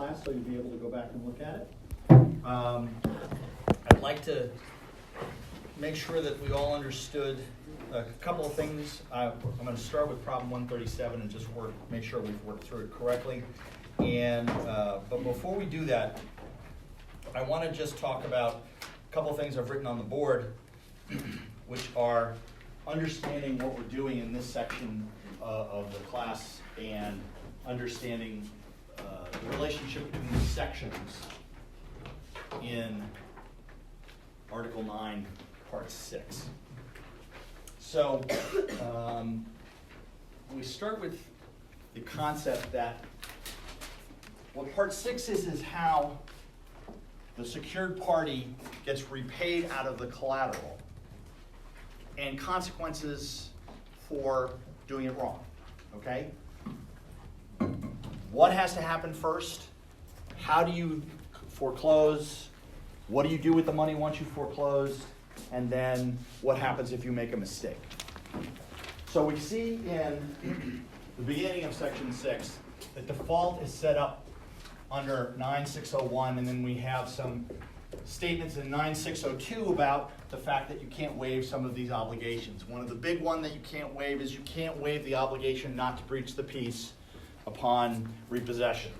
class, so you'll be able to go back and look at it. I'd like to make sure that we all understood a couple of things. I'm going to start with problem 137 and just make sure we've worked through it correctly. And but before we do that, I want to just talk about a couple of things I've written on the board, which are understanding what we're doing in this section of the class and understanding the relationship between the sections in Article 9, Part 6. So we start with the concept that what Part 6 is how the secured party gets repaid out of the collateral and consequences for doing it wrong, okay? What has to happen first? How do you foreclose? What do you do with the money once you foreclose? And then what happens if you make a mistake? So we see in the beginning of Section 6 that default is set up under 9601, and then we have some statements in 9602 about the fact that you can't waive some of these obligations. One of the big one that you can't waive is you can't waive the obligation not to breach the peace upon repossession.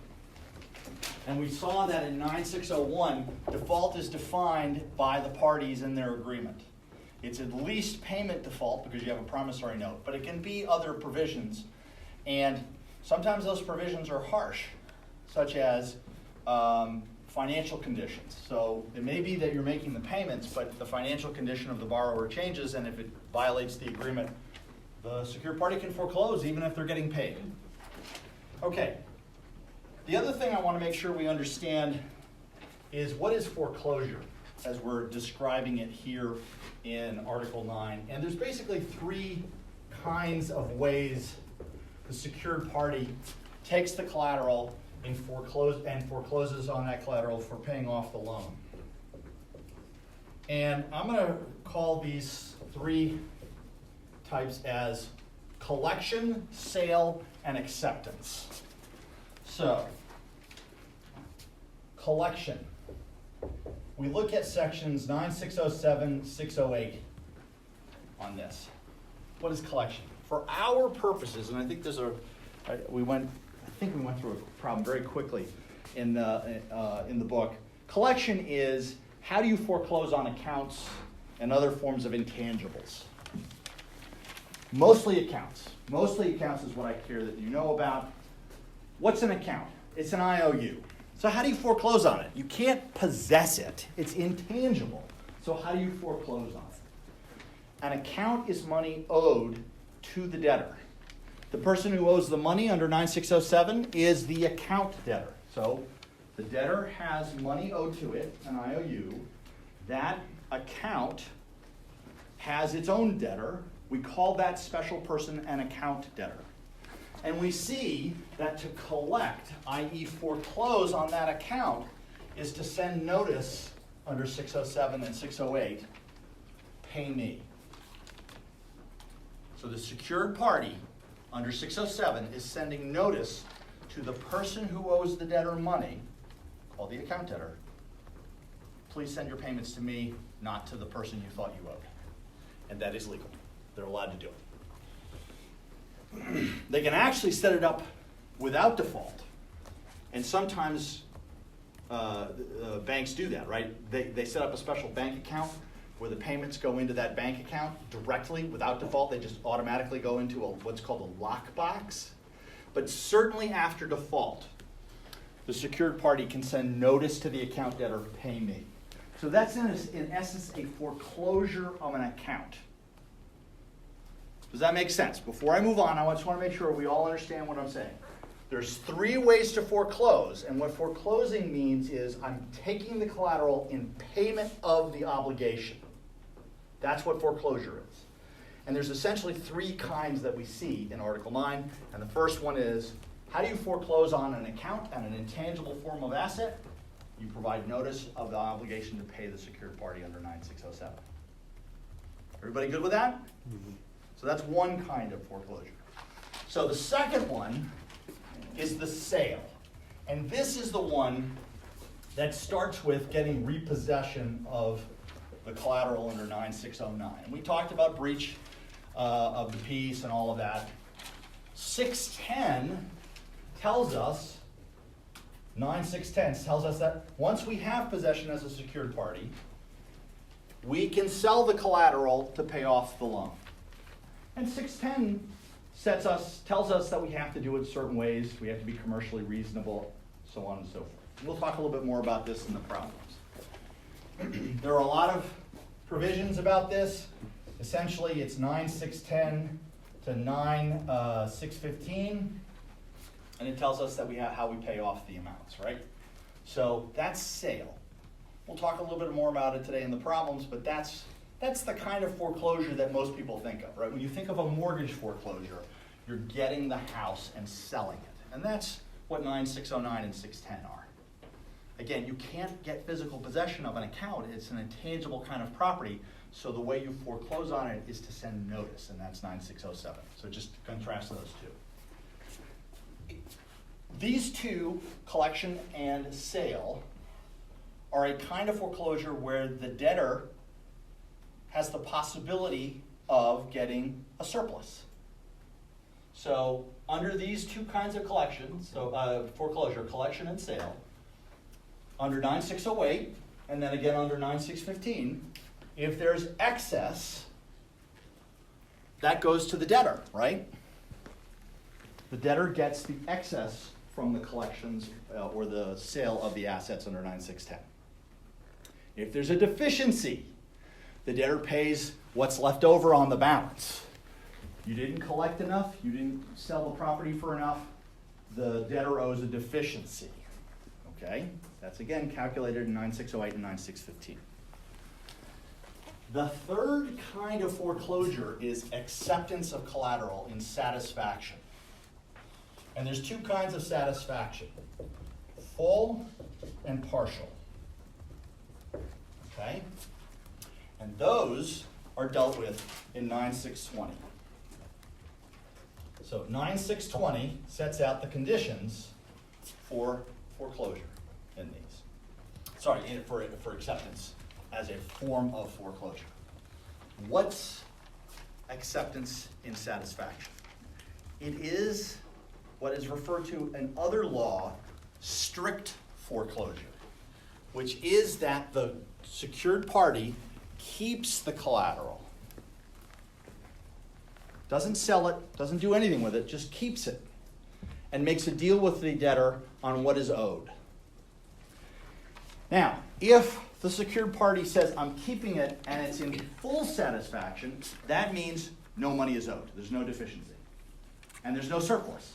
And we saw that in 9601, default is defined by the parties in their agreement. It's at least payment default because you have a promissory note, but it can be other provisions. And sometimes those provisions are harsh, such as financial conditions. So it may be that you're making the payments, but the financial condition of the borrower changes, and if it violates the agreement, the secured party can foreclose even if they're getting paid. Okay. The other thing I want to make sure we understand is what is foreclosure as we're describing it here in Article 9. And there's basically three kinds of ways the secured party takes the collateral and forecloses on that collateral for paying off the loan. And I'm going to call these three types as collection, sale, and acceptance. So, collection. We look at sections 9607, 608 on this. What is collection? For our purposes, and I think we went through a problem very quickly in the book. Collection is how do you foreclose on accounts and other forms of intangibles? Mostly accounts. Mostly accounts is what I care that you know about. What's an account? It's an IOU. So how do you foreclose on it? You can't possess it. It's intangible. So how do you foreclose on it? An account is money owed to the debtor. The person who owes the money under 9607 is the account debtor. So the debtor has money owed to it, an IOU. That account has its own debtor. We call that special person an account debtor. And we see that to collect, i.e. foreclose on that account, is to send notice under 607 and 608, pay me. So the secured party under 607 is sending notice to the person who owes the debtor money, called the account debtor, please send your payments to me, not to the person you thought you owed. And that is legal. They're allowed to do it. They can actually set it up without default. And sometimes banks do that, right? They set up a special bank account where the payments go into that bank account directly without default. They just automatically go into what's called a lockbox. But certainly after default, the secured party can send notice to the account debtor, pay me. So that's in essence a foreclosure of an account. Does that make sense? Before I move on, I just want to make sure we all understand what I'm saying. There's three ways to foreclose, and what foreclosing means is I'm taking the collateral in payment of the obligation. That's what foreclosure is. And there's essentially three kinds that we see in Article 9, and the first one is, how do you foreclose on an account and an intangible form of asset? You provide notice of the obligation to pay the secured party under 9607. Everybody good with that? Mm-hmm. So that's one kind of foreclosure. So the second one is the sale. And this is the one that starts with getting repossession of the collateral under 9609. And we talked about breach of the peace and all of that. 610 tells us, 9610 tells us that once we have possession as a secured party, we can sell the collateral to pay off the loan. And 610 tells us that we have to do it certain ways, we have to be commercially reasonable, so on and so forth. We'll talk a little bit more about this in the problems. There are a lot of provisions about this. Essentially, it's 9610 to 9615, and it tells us that we have how we pay off the amounts, right? So that's sale. We'll talk a little bit more about it today in the problems, but that's the kind of foreclosure that most people think of, right? When you think of a mortgage foreclosure, you're getting the house and selling it. And that's what 9609 and 610 are. Again, you can't get physical possession of an account. It's an intangible kind of property. So the way you foreclose on it is to send notice, and that's 9607. So just contrast those two. These two, collection and sale, are a kind of foreclosure where the debtor has the possibility of getting a surplus. So under these two kinds of collections, so foreclosure, collection and sale, under 9608, and then again under 9615, if there's excess, that goes to the debtor, right? The debtor gets the excess from the collections or the sale of the assets under 9610. If there's a deficiency, the debtor pays what's left over on the balance. You didn't collect enough, you didn't sell the property for enough, the debtor owes a deficiency. Okay? That's again calculated in 9608 and 9615. The third kind of foreclosure is acceptance of collateral in satisfaction. And there's two kinds of satisfaction, full and partial. Okay? And those are dealt with in 9620. So 9620 sets out the conditions for foreclosure in these. Sorry, for acceptance as a form of foreclosure. What's acceptance in satisfaction? It is what is referred to in other law strict foreclosure, which is that the secured party keeps the collateral. Doesn't sell it, doesn't do anything with it, just keeps it and makes a deal with the debtor on what is owed. Now, if the secured party says, I'm keeping it and it's in full satisfaction, that means no money is owed. There's no deficiency. And there's no surplus.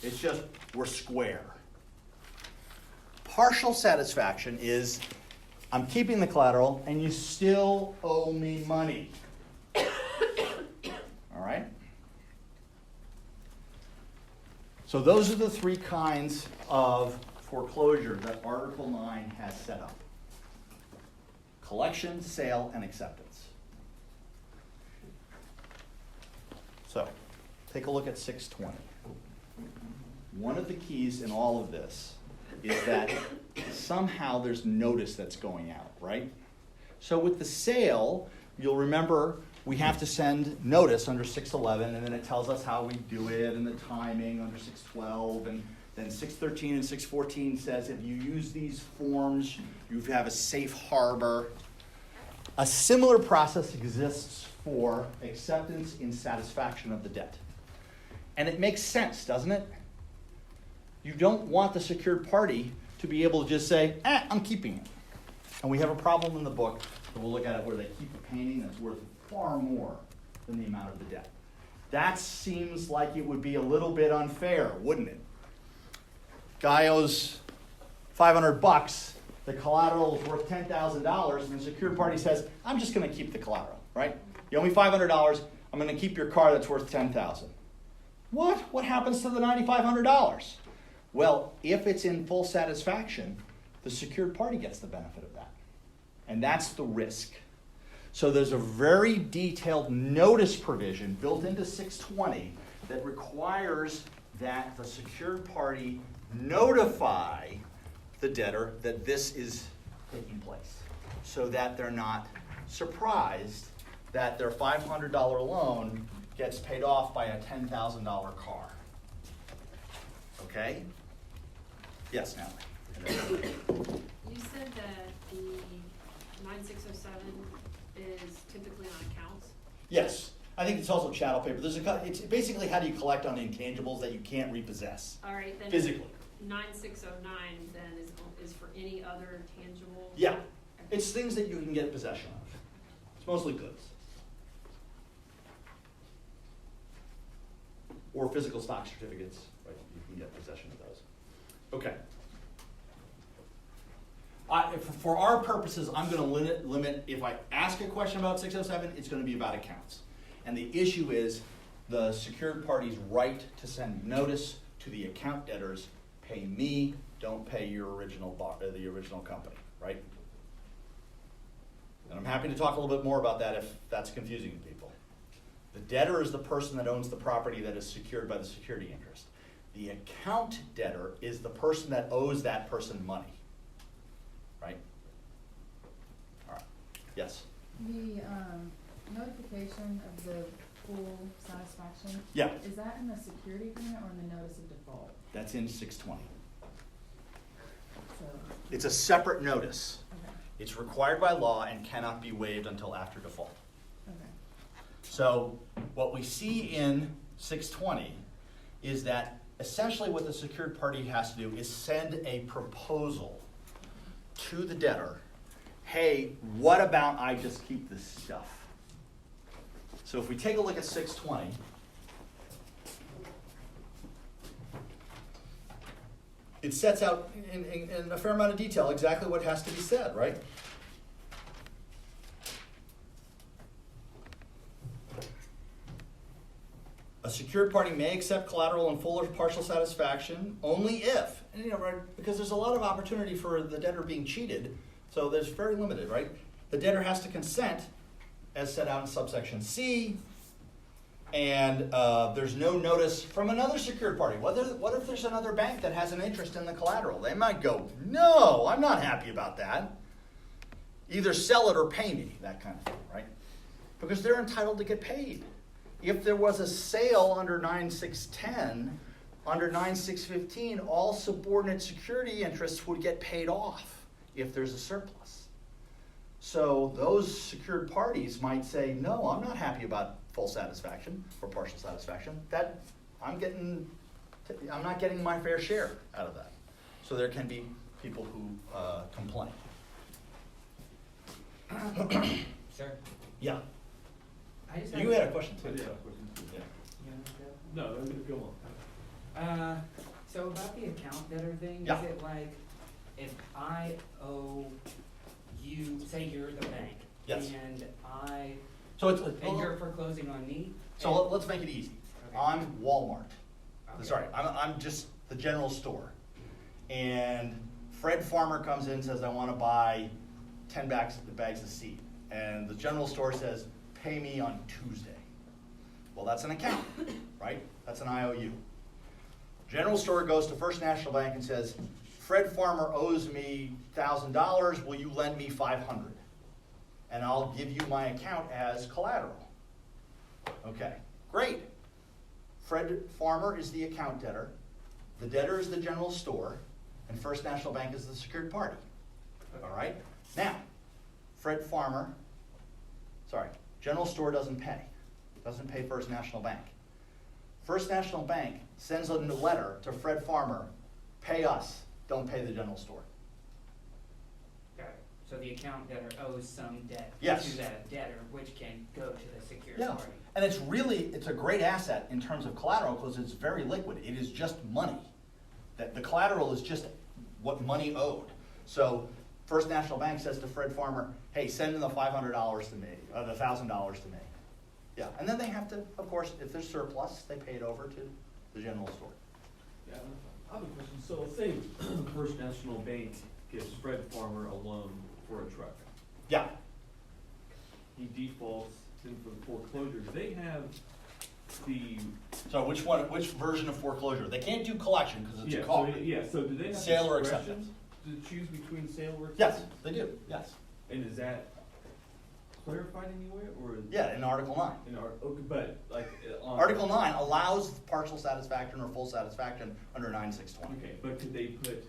It's just, we're square. Partial satisfaction is, I'm keeping the collateral and you still owe me money. All right? So those are the three kinds of foreclosure that Article 9 has set up. Collection, sale, and acceptance. So, take a look at 620. One of the keys in all of this is that somehow there's notice that's going out, right? So with the sale, you'll remember we have to send notice under 611, and then it tells us how we do it and the timing under 612, and then 613 and 614 says if you use these forms, you have a safe harbor. A similar process exists for acceptance in satisfaction of the debt. And it makes sense, doesn't it? You don't want the secured party to be able to just say, I'm keeping it. And we have a problem in the book, that we'll look at it, where they keep a painting that's worth far more than the amount of the debt. That seems like it would be a little bit unfair, wouldn't it? Guy owes $500, the collateral is worth $10,000, and the secured party says, I'm just going to keep the collateral, right? You owe me $500, I'm going to keep your car that's worth $10,000. What? What happens to the $9,500? Well, if it's in full satisfaction, the secured party gets the benefit of that. And that's the risk. So there's a very detailed notice provision built into 620 that requires that the secured party notify the debtor that this is taking place, so that they're not surprised that their $500 loan gets paid off by a $10,000 car. Okay? Yes, Natalie. You said that the 9607 is typically on accounts. Yes, I think it's also chattel paper. It's basically how do you collect on intangibles that you can't repossess All right, then. physically. 9609 then is for any other tangible. Yeah, it's things that you can get possession of. It's mostly goods. Or physical stock certificates, right? You can get possession of those. Okay. For our purposes, I'm going to limit, if I ask a question about 607, it's going to be about accounts. And the issue is the secured party's right to send notice to the account debtors, pay me, don't pay your original the original company, right? And I'm happy to talk a little bit more about that if that's confusing to people. The debtor is the person that owns the property that is secured by the security interest. The account debtor is the person that owes that person money, right? All right, yes? The notification of the full satisfaction. Yeah. Is that in the security agreement or in the notice of default? That's in 620. So, It's a separate notice. okay, It's required by law and cannot be waived until after default. okay. So what we see in 620 is that essentially what the secured party has to do is send a proposal to the debtor. Hey, what about I just keep this stuff? So if we take a look at 620, it sets out in a fair amount of detail exactly what has to be said, right? A secured party may accept collateral in full or partial satisfaction only if, and right, because there's a lot of opportunity for the debtor being cheated, so there's very limited, right? The debtor has to consent, as set out in subsection C, and there's no notice from another secured party. What if there's another bank that has an interest in the collateral? They might go, no, I'm not happy about that. Either sell it or pay me, that kind of thing, right? Because they're entitled to get paid. If there was a sale under 9610, under 9615, all subordinate security interests would get paid off if there's a surplus. So those secured parties might say, no, I'm not happy about full satisfaction or partial satisfaction. That I'm not getting my fair share out of that. So there can be people who complain. Sir, Yeah, I just you had a question too. Yeah. Yeah. No, go on. So about the account debtor thing, Yeah. is it like if I owe you, say you're the bank, Yes. and So you're foreclosing on me? So let's make it easy. Okay. I'm Walmart. Okay. Sorry, I'm just the general store. And Fred Farmer comes in and says, I want to buy 10 bags of seed. And the general store says, pay me on Tuesday. Well, that's an account, right? That's an IOU. General store goes to First National Bank and says, Fred Farmer owes me $1,000. Will you lend me $500? And I'll give you my account as collateral. Okay, great. Fred Farmer is the account debtor. The debtor is the general store. And First National Bank is the secured party. All right? Now, general store doesn't pay First National Bank. First National Bank sends a letter to Fred Farmer, pay us, don't pay the general store. Got it. So the account debtor owes some debt Yes. to that debtor, which can go to the secured Yeah, party. and it's a great asset in terms of collateral because it's very liquid. It is just money. That the collateral is just what money owed. So First National Bank says to Fred Farmer, hey, send in the $500 to me, the $1,000 to me. Yeah, and then they have to, of course, if there's surplus, they pay it over to the general store. Yeah, I have a question. So say First National Bank gives Fred Farmer a loan for a truck. Yeah, He defaults, then for the foreclosure, do they have the So which version of foreclosure? They can't do collection because it's Yeah, a car. so do they have Sale or discretion acceptance? to choose between sale or Yes, acceptance? they do, yes. And is that clarified anywhere, or? Yeah, in Article 9. In our, okay, but like, on. Article 9 allows partial satisfaction or full satisfaction under 9620. Okay, but could they put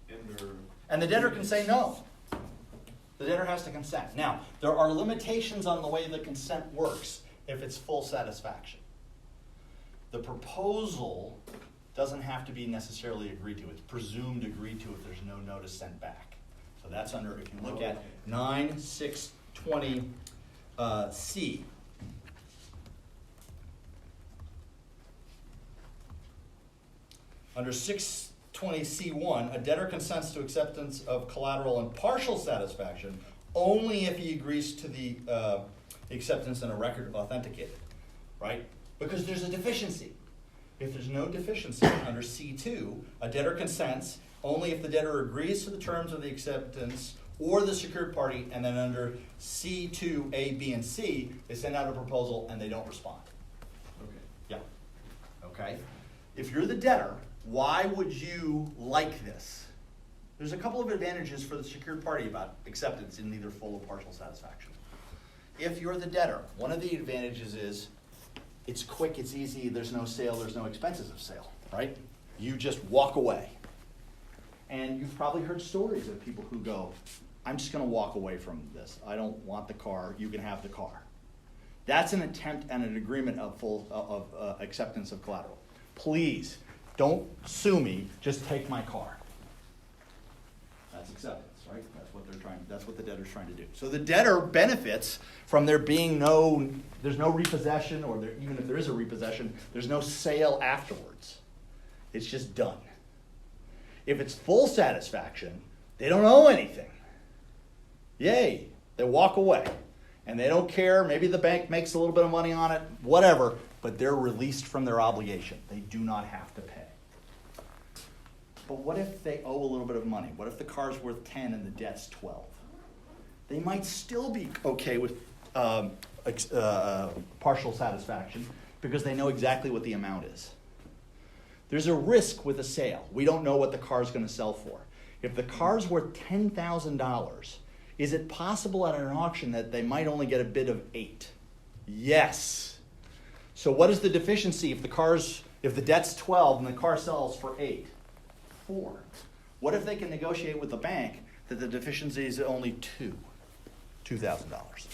in their? And the debtor can say no. The debtor has to consent. Now, there are limitations on the way the consent works if it's full satisfaction. The proposal doesn't have to be necessarily agreed to. It's presumed agreed to if there's no notice sent back. So that's under, if you look at 9620 C. Under 620C1, a debtor consents to acceptance of collateral and partial satisfaction only if he agrees to the acceptance and a record authenticated, right? Because there's a deficiency. If there's no deficiency under C2, a debtor consents only if the debtor agrees to the terms of the acceptance or the secured party, and then under C2, A, B, and C, they send out a proposal and they don't respond. Okay. Yeah. Okay? If you're the debtor, why would you like this? There's a couple of advantages for the secured party about acceptance in either full or partial satisfaction. If you're the debtor, one of the advantages is it's quick, it's easy, there's no sale, there's no expenses of sale, right? You just walk away. And you've probably heard stories of people who go, I'm just gonna walk away from this. I don't want the car, you can have the car. That's an attempt and an agreement of full acceptance of collateral. Please, don't sue me, just take my car. That's acceptance, right? That's what the debtor's trying to do. So the debtor benefits from there being there's no repossession, or even if there is a repossession, there's no sale afterwards. It's just done. If it's full satisfaction, they don't owe anything. Yay, they walk away. And they don't care, maybe the bank makes a little bit of money on it, whatever, but they're released from their obligation. They do not have to pay. But what if they owe a little bit of money? What if the car's worth 10 and the debt's 12? They might still be okay with partial satisfaction because they know exactly what the amount is. There's a risk with a sale. We don't know what the car's going to sell for. If the car's worth $10,000, is it possible at an auction that they might only get a bid of 8? Yes. So what is the deficiency if the debt's 12 and the car sells for 8? 4. What if they can negotiate with the bank that the deficiency is only $2,000?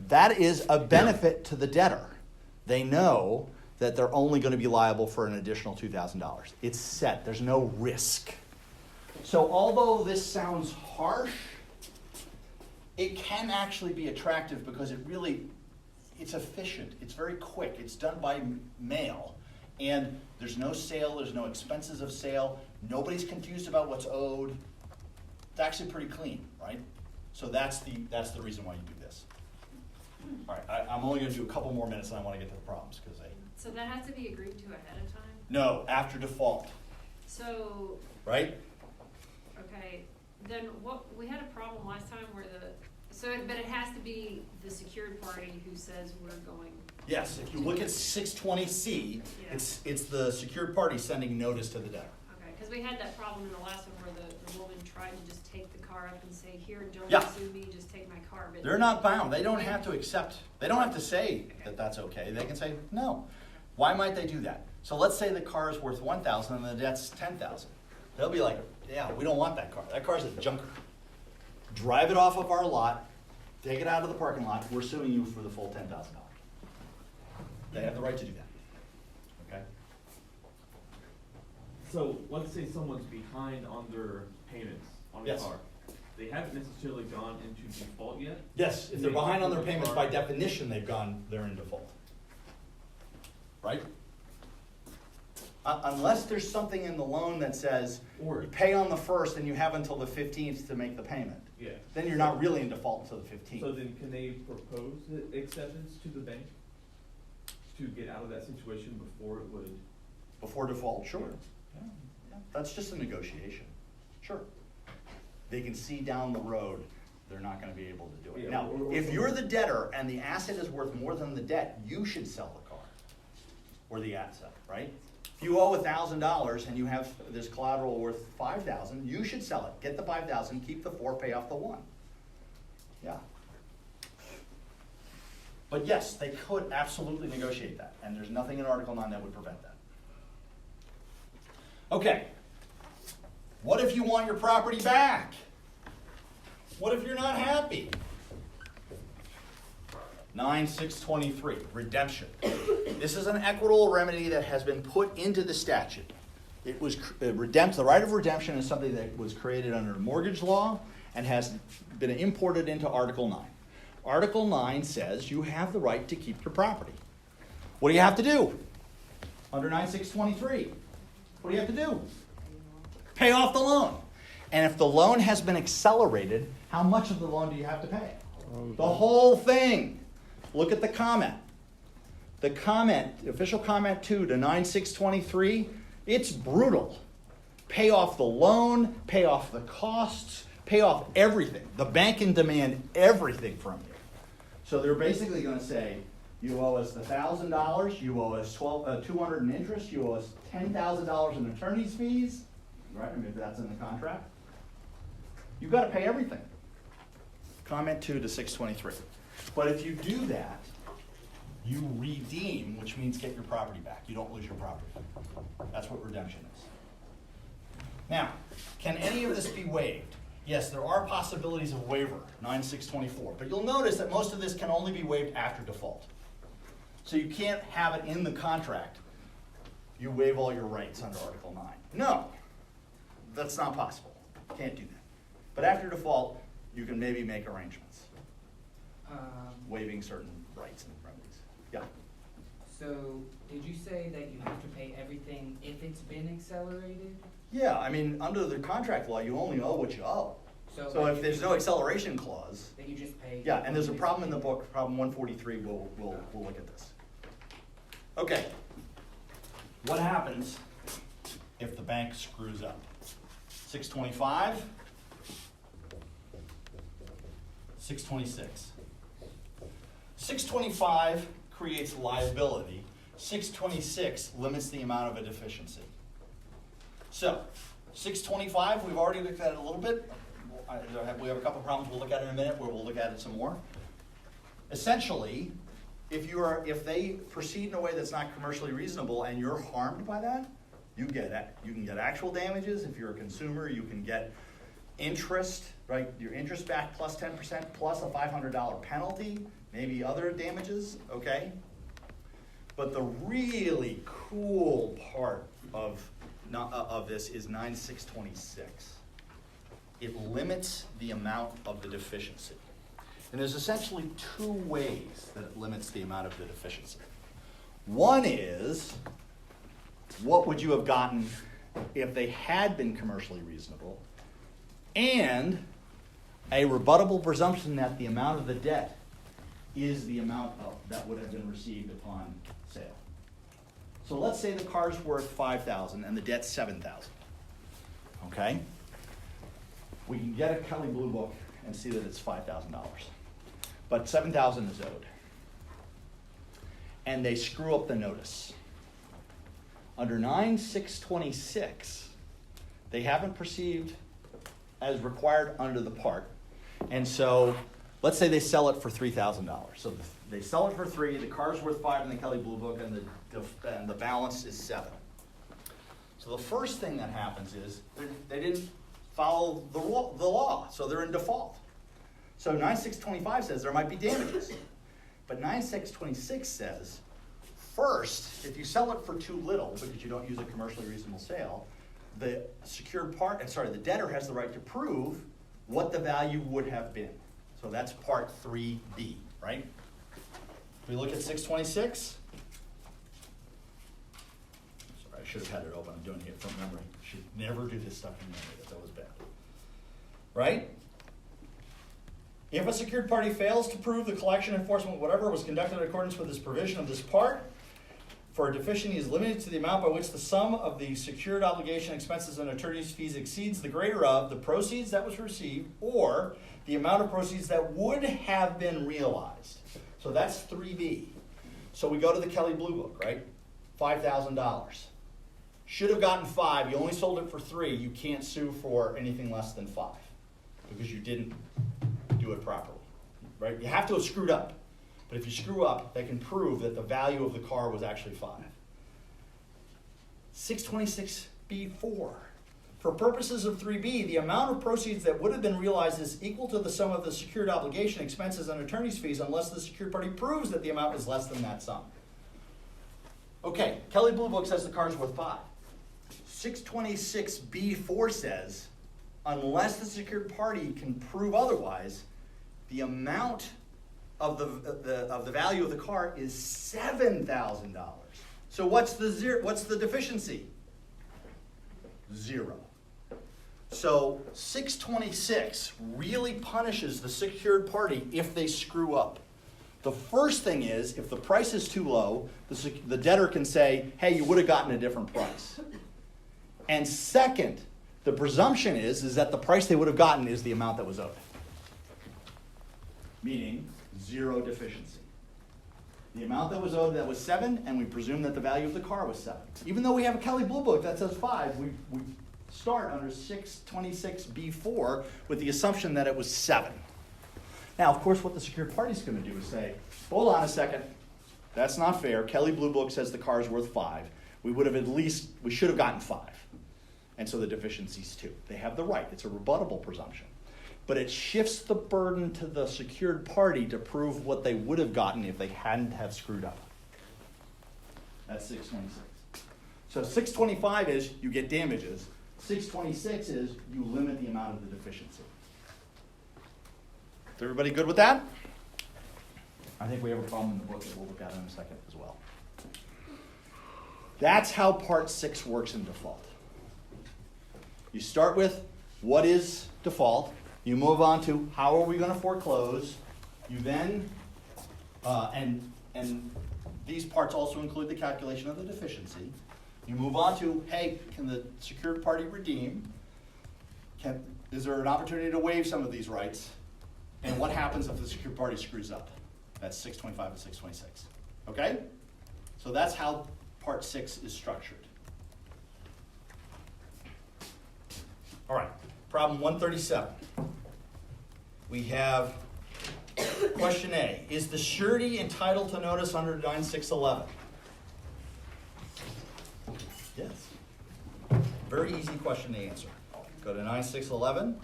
That is a benefit to the debtor. They know that they're only going to be liable for an additional $2,000. It's set. There's no risk. So although this sounds harsh, it can actually be attractive because it's efficient. It's very quick. It's done by mail. And there's no sale. There's no expenses of sale. Nobody's confused about what's owed. It's actually pretty clean, right? So that's the reason why you do this. All right, I'm only going to do a couple more minutes and I want to get to the problems because So that has to be agreed to ahead of time? No, after default, So, right? okay, then we had a problem last time where but it has to be the secured party who says we're going. Yes, if you look at 620C, Yeah. it's the secured party sending notice to the debtor. Okay, because we had that problem in the last one where the woman tried to just take the car up and say, here, don't Yeah. sue me, just take my car. But They're not bound. They don't have to accept. They don't have to say that that's okay. They can say no. Why might they do that? So let's say the car is worth $1,000 and the debt's $10,000. They'll be like, yeah, we don't want that car. That car's a junker. Drive it off of our lot. Take it out of the parking lot. We're suing you for the full $10,000. They have the right to do that. Okay. So let's say someone's behind on their payments on a Yes. car. They haven't necessarily gone into default yet. Yes, if they're behind on their payments, by definition, they're in default. Right? Unless there's something in the loan that says Or- you pay on the 1st and you have until the 15th to make the payment. Yeah. Then you're not really in default until the 15th. So then can they propose the acceptance to the bank to get out of that situation before it would? Before default, sure. Yeah. That's just a negotiation. Sure. They can see down the road they're not going to be able to do it. Yeah, Now, or- if you're the debtor and the asset is worth more than the debt, you should sell the car. or the asset, right? If you owe $1,000 and you have this collateral worth $5,000, you should sell it. Get the $5,000, keep the 4, pay off the 1. Yeah. But yes, they could absolutely negotiate that, and there's nothing in Article 9 that would prevent that. Okay. What if you want your property back? What if you're not happy? 9(6)23, redemption. This is an equitable remedy that has been put into the statute. It was the right of redemption is something that was created under mortgage law and has been imported into Article 9. Article 9 says you have the right to keep your property. What do you have to do? Under 9(6)23, what do you have to do? Pay off the loan. And if the loan has been accelerated, how much of the loan do you have to pay? The whole thing. Look at the comment. The comment, official comment 2 to 9(6)23, it's brutal. Pay off the loan, pay off the costs, pay off everything. The bank can demand everything from you. So they're basically going to say, you owe us $1,000, you owe us $200 in interest, you owe us $10,000 in attorney's fees, right? I mean, if that's in the contract. You've got to pay everything. Comment 2 to 623. But if you do that, you redeem, which means get your property back. You don't lose your property. That's what redemption is. Now, can any of this be waived? Yes, there are possibilities of waiver, 9(6)24. But you'll notice that most of this can only be waived after default. So you can't have it in the contract. You waive all your rights under Article 9. No, that's not possible. Can't do that. But after default, you can maybe make arrangements, waiving certain rights and remedies. Yeah. So, did you say that you have to pay everything if it's been accelerated? Yeah, I mean, under the contract law, you only owe what you owe. So if there's no acceleration clause, then you just pay. yeah, and there's a problem in the book, problem 143. We'll look at this. Okay. What happens if the bank screws up? 625. 626. 625 creates liability. 626 limits the amount of a deficiency. So, 625, we've already looked at it a little bit. We have a couple problems we'll look at in a minute where we'll look at it some more. Essentially, if they proceed in a way that's not commercially reasonable and you're harmed by that, you can get actual damages. If you're a consumer, you can get interest, right? Your interest back plus 10% plus a $500 penalty, maybe other damages, okay? But the really cool part of this is 9(6)26. It limits the amount of the deficiency. And there's essentially 2 ways that it limits the amount of the deficiency. One is, what would you have gotten if they had been commercially reasonable, and a rebuttable presumption that the amount of the debt is the amount that would have been received upon sale. So let's say the car's worth $5,000 and the debt's $7,000. Okay? We can get a Kelley Blue Book and see that it's $5,000. But $7,000 is owed. And they screw up the notice. Under 9(6)26, they haven't perceived as required under the part. And so let's say they sell it for $3,000. So they sell it for $3,000, the car's worth $5,000 in the Kelley Blue Book, and the balance is $7,000. So the first thing that happens is they didn't follow the law, so they're in default. So 9(6)25 says there might be damages. But 9(6)26 says, first, if you sell it for too little because you don't use a commercially reasonable sale, the debtor has the right to prove what the value would have been. So that's part 3B, right? If we look at 626. Sorry, I should have had it open. I'm doing it from memory. Should never do this stuff from memory. That's always bad. Right? If a secured party fails to prove the collection, enforcement, whatever, was conducted in accordance with this provision of this part, for a deficiency is limited to the amount by which the sum of the secured obligation, expenses, and attorney's fees exceeds the greater of the proceeds that was received or the amount of proceeds that would have been realized. So that's 3B. So we go to the Kelley Blue Book, right? $5,000. Should have gotten 5, you only sold it for 3, you can't sue for anything less than 5 because you didn't do it properly, right? You have to have screwed up, but if you screw up, they can prove that the value of the car was actually 5. 626B4. For purposes of 3B, the amount of proceeds that would have been realized is equal to the sum of the secured obligation, expenses, and attorney's fees unless the secured party proves that the amount is less than that sum. Okay, Kelley Blue Book says the car is worth 5. 626B4 says, unless the secured party can prove otherwise, the amount of the value of the car is $7,000. So what's the deficiency? 0. So 626 really punishes the secured party if they screw up. The first thing is, if the price is too low, the debtor can say, hey, you would have gotten a different price. And second, the presumption is that the price they would have gotten is the amount that was owed. Meaning 0 deficiency. The amount that was owed, that was 7, and we presume that the value of the car was 7. Even though we have a Kelley Blue Book that says 5, we start under 626B4 with the assumption that it was 7. Now, of course, what the secured party is going to do is say, hold on a second, that's not fair. Kelley Blue Book says the car is worth 5. We should have gotten 5. And so the deficiency is 2. They have the right. It's a rebuttable presumption. But it shifts the burden to the secured party to prove what they would have gotten if they hadn't have screwed up. That's 626. So 625 is you get damages. 626 is you limit the amount of the deficiency. Is everybody good with that? I think we have a problem in the book that we'll look at in a second as well. That's how Part 6 works in default. You start with what is default. You move on to how are we going to foreclose. You then, and these parts also include the calculation of the deficiency. You move on to, hey, can the secured party redeem? Is there an opportunity to waive some of these rights? And what happens if the secured party screws up? That's 625 and 626. Okay? So that's how Part 6 is structured. All right, problem 137. We have question A. Is the surety entitled to notice under 9611? Yes. Very easy question to answer. Go to 9611.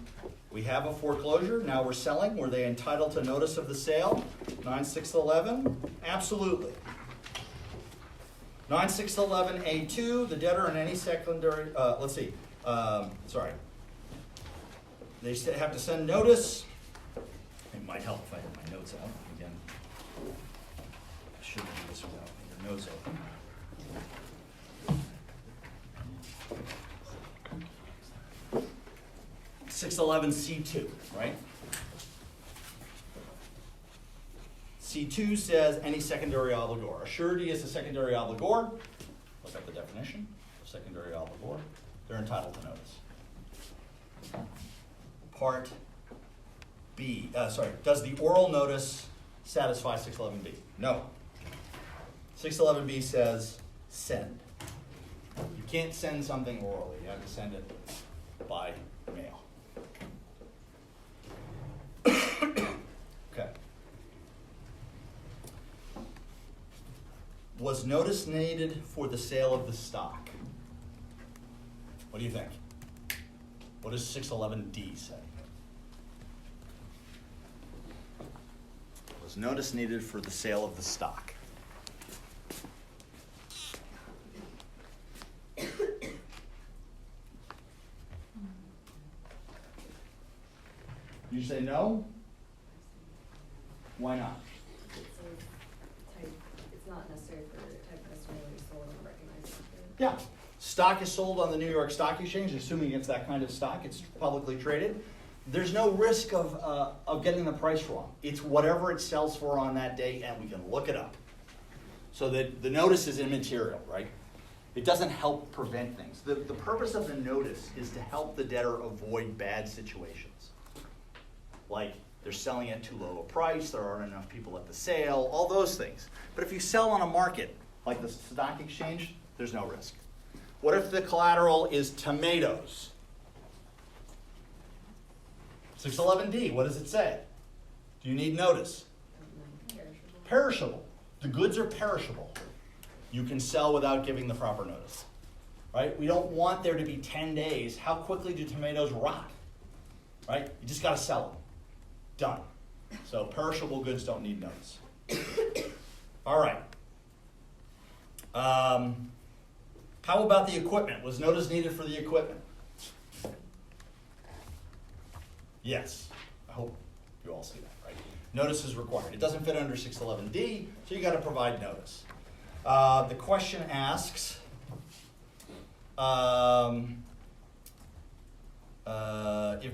We have a foreclosure. Now we're selling. Were they entitled to notice of the sale? 9611. Absolutely. 9611A2, the debtor in any secondary, They have to send notice. It might help if I had my notes out. Again, I should do this without your notes open. C2, right? C2 says any secondary obligor. A surety is a secondary obligor. Look up the definition of secondary obligor. They're entitled to notice. Part B, does the oral notice satisfy 611B? No. 611B says send. You can't send something orally. You have to send it by mail. Okay. Was notice needed for the sale of the stock? What do you think? What does 611D say? Was notice needed for the sale of the stock? You say no? Why not? It's not necessary for the type of estimate to be sold on a recognized security. Yeah. Stock is sold on the New York Stock Exchange, assuming it's that kind of stock. It's publicly traded. There's no risk of getting the price wrong. It's whatever it sells for on that day, and we can look it up. So that the notice is immaterial, right? It doesn't help prevent things. The purpose of the notice is to help the debtor avoid bad situations. Like they're selling at too low a price, there aren't enough people at the sale, all those things. But if you sell on a market like the stock exchange, there's no risk. What if the collateral is tomatoes? 611D, what does it say? Do you need notice? Perishable. The goods are perishable. You can sell without giving the proper notice. Right? We don't want there to be 10 days. How quickly do tomatoes rot? Right? You just got to sell them. Done. So perishable goods don't need notice. All right. How about the equipment? Was notice needed for the equipment? Yes. I hope you all see that, right? Notice is required. It doesn't fit under 611D, so you got to provide notice. The question asks, if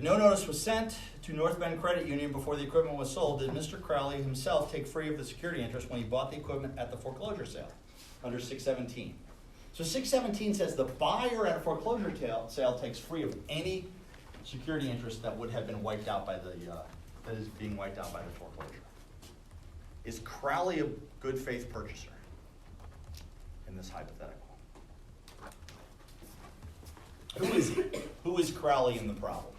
no notice was sent to North Bend Credit Union before the equipment was sold, did Mr. Crowley himself take free of the security interest when he bought the equipment at the foreclosure sale under 617? So 617 says the buyer at a foreclosure sale takes free of any security interest that would have been wiped out by the, that is being wiped out by the foreclosure. Is Crowley a good faith purchaser in this hypothetical? Who is he? Who is Crowley in the problem?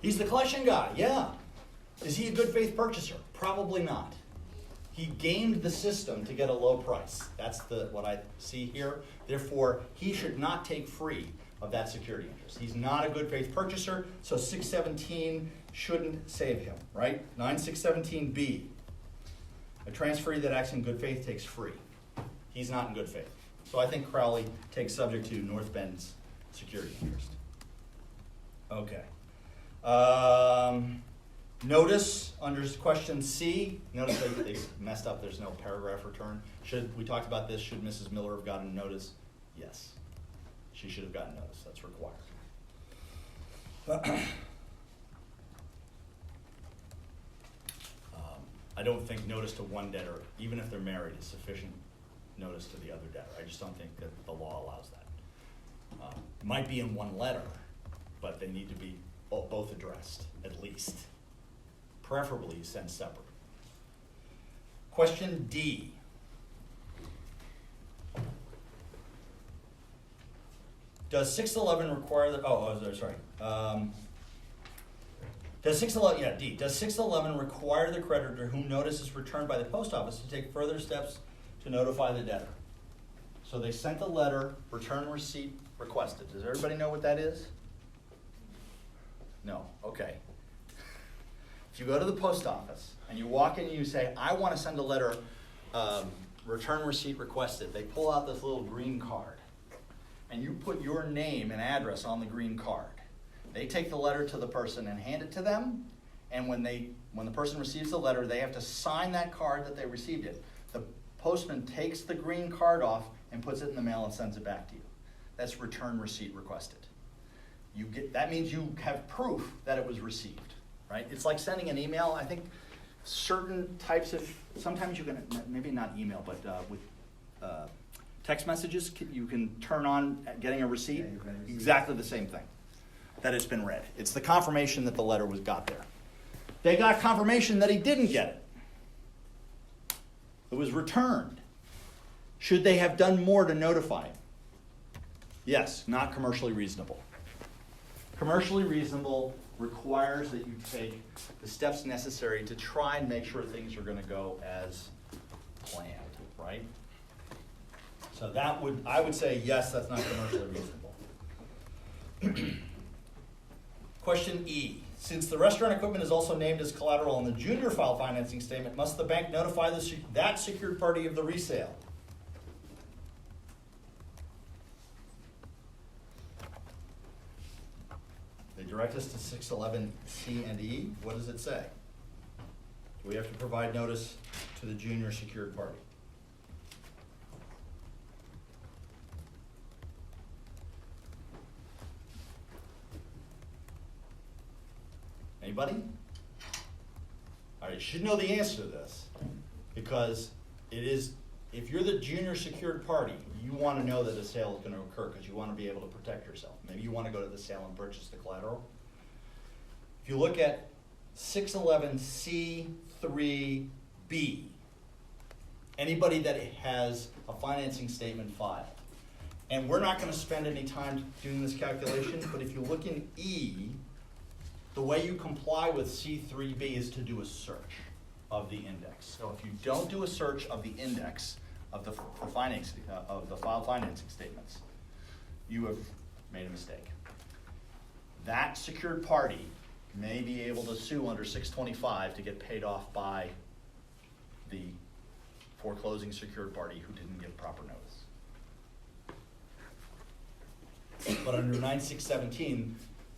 He's the collection guy, yeah. Is he a good faith purchaser? Probably not. He gamed the system to get a low price. That's what I see here. Therefore, he should not take free of that security interest. He's not a good faith purchaser, so 617 shouldn't save him, right? 9617B, a transferee that acts in good faith takes free. He's not in good faith. So I think Crowley takes subject to North Bend's security interest. Okay. Notice under question C, notice they messed up, there's no paragraph return. We talked about this, should Mrs. Miller have gotten notice? Yes. She should have gotten notice, that's required. I don't think notice to one debtor, even if they're married, is sufficient notice to the other debtor. I just don't think that the law allows that. Might be in one letter, but they need to be both addressed, at least. Preferably sent separate. Question D. Does 611 require the, sorry. Does 611, D. Does 611 require the creditor to whom notice is returned by the post office to take further steps to notify the debtor? So they sent the letter, return receipt requested. Does everybody know what that is? No, okay. If you go to the post office and you walk in and you say, I want to send a letter, return receipt requested, they pull out this little green card and you put your name and address on the green card. They take the letter to the person and hand it to them, and when the person receives the letter, they have to sign that card that they received it. The postman takes the green card off and puts it in the mail and sends it back to you. That's return receipt requested. That means you have proof that it was received, right? It's like sending an email. I think certain types of, sometimes you can, maybe not email, but with text messages, you can turn on getting a receipt. Exactly the same thing, that it's been read. It's the confirmation that the letter got there. They got confirmation that he didn't get it. It was returned. Should they have done more to notify him? Yes, not commercially reasonable. Commercially reasonable requires that you take the steps necessary to try and make sure things are going to go as planned, right? So I would say yes, that's not commercially reasonable. Question E. Since the restaurant equipment is also named as collateral on the junior file financing statement, must the bank notify that secured party of the resale? They direct us to 611C and E. What does it say? Do we have to provide notice to the junior secured party? Anybody? All right, you should know the answer to this, because it is, if you're the junior secured party, you want to know that a sale is going to occur because you want to be able to protect yourself. Maybe you want to go to the sale and purchase the collateral. If you look at 611C3B, anybody that has a financing statement filed, and we're not going to spend any time doing this calculation, but if you look in E, the way you comply with C3B is to do a search of the index. So if you don't do a search of the index of the of the filed financing statements, you have made a mistake. That secured party may be able to sue under 625 to get paid off by the foreclosing secured party who didn't give proper notice. But under 9617,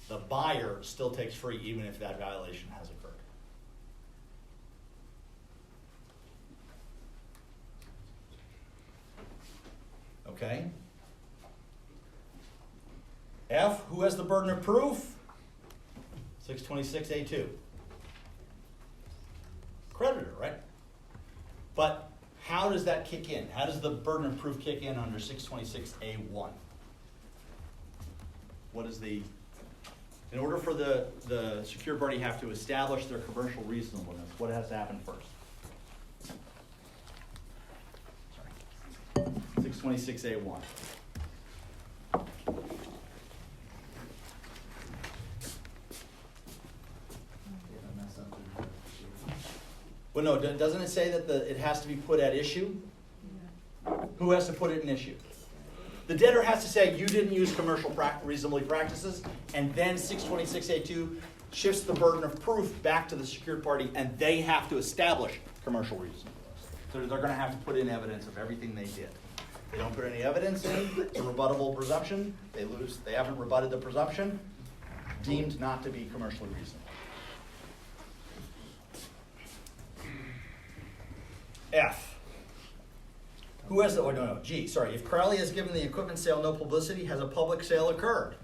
the buyer still takes free even if that violation has occurred. Okay? F, who has the burden of proof? 626A2. Creditor, right? But how does that kick in? How does the burden of proof kick in under 626A1? What is the, in order for the secured party have to establish their commercial reasonableness, what has to happen first? Sorry. 626A1. Well, no, doesn't it say that it has to be put at issue? Who has to put it in issue? The debtor has to say, you didn't use commercial reasonably practices, and then 626A2 shifts the burden of proof back to the secured party, and they have to establish commercial reasonableness. So they're going to have to put in evidence of everything they did. They don't put any evidence in, it's a rebuttable presumption, they lose, they haven't rebutted the presumption, deemed not to be commercially reasonable. F. Who has the, oh no, G, sorry. If Crowley has given the equipment sale no publicity, has a public sale occurred?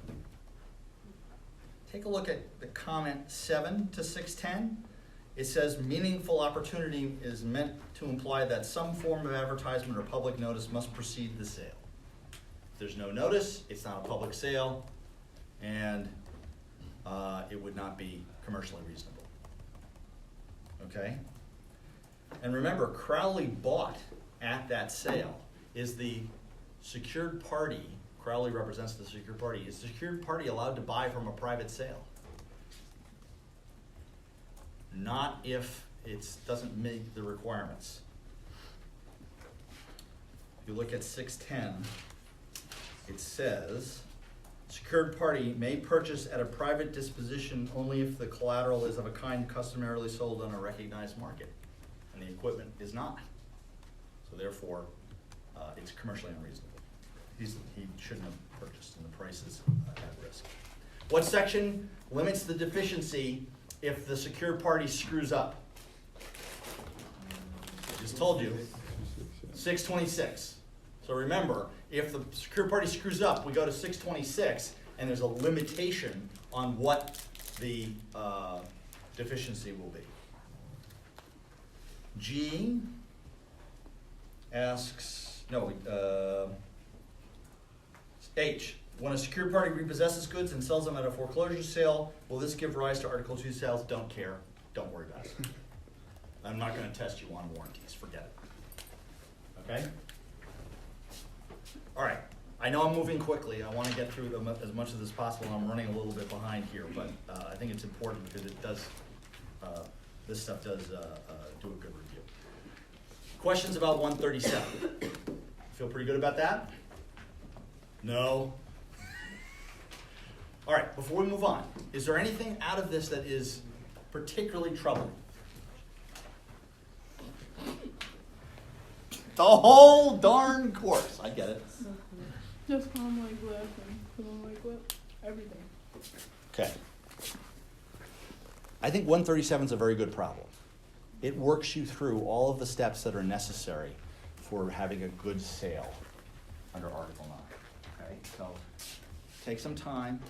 Take a look at the comment 7 to 610. It says meaningful opportunity is meant to imply that some form of advertisement or public notice must precede the sale. If there's no notice, it's not a public sale, and it would not be commercially reasonable. Okay? And remember, Crowley bought at that sale. Is the secured party, Crowley represents the secured party, is the secured party allowed to buy from a private sale? Not if it doesn't meet the requirements. If you look at 610, it says, secured party may purchase at a private disposition only if the collateral is of a kind customarily sold on a recognized market, and the equipment is not. So therefore, it's commercially unreasonable. He shouldn't have purchased, and the price is at risk. What section limits the deficiency if the secured party screws up? I just told you, 626. So remember, if the secured party screws up, we go to 626, and there's a limitation on what the deficiency will be. G asks, H, when a secured party repossesses goods and sells them at a foreclosure sale, will this give rise to Article 2 sales? Don't care. Don't worry about it. I'm not going to test you on warranties. Forget it. Okay? All right. I know I'm moving quickly. I want to get through as much of this as possible, and I'm running a little bit behind here, but I think it's important because it does, this stuff does do a good review. Questions about 137? Feel pretty good about that? No? All right, before we move on, is there anything out of this that is particularly troubling? The whole darn course. I get it. Just calm like lip and calm like lip. Everything. Okay. I think 137 is a very good problem. It works you through all of the steps that are necessary for having a good sale under Article 9. Okay, so take some time,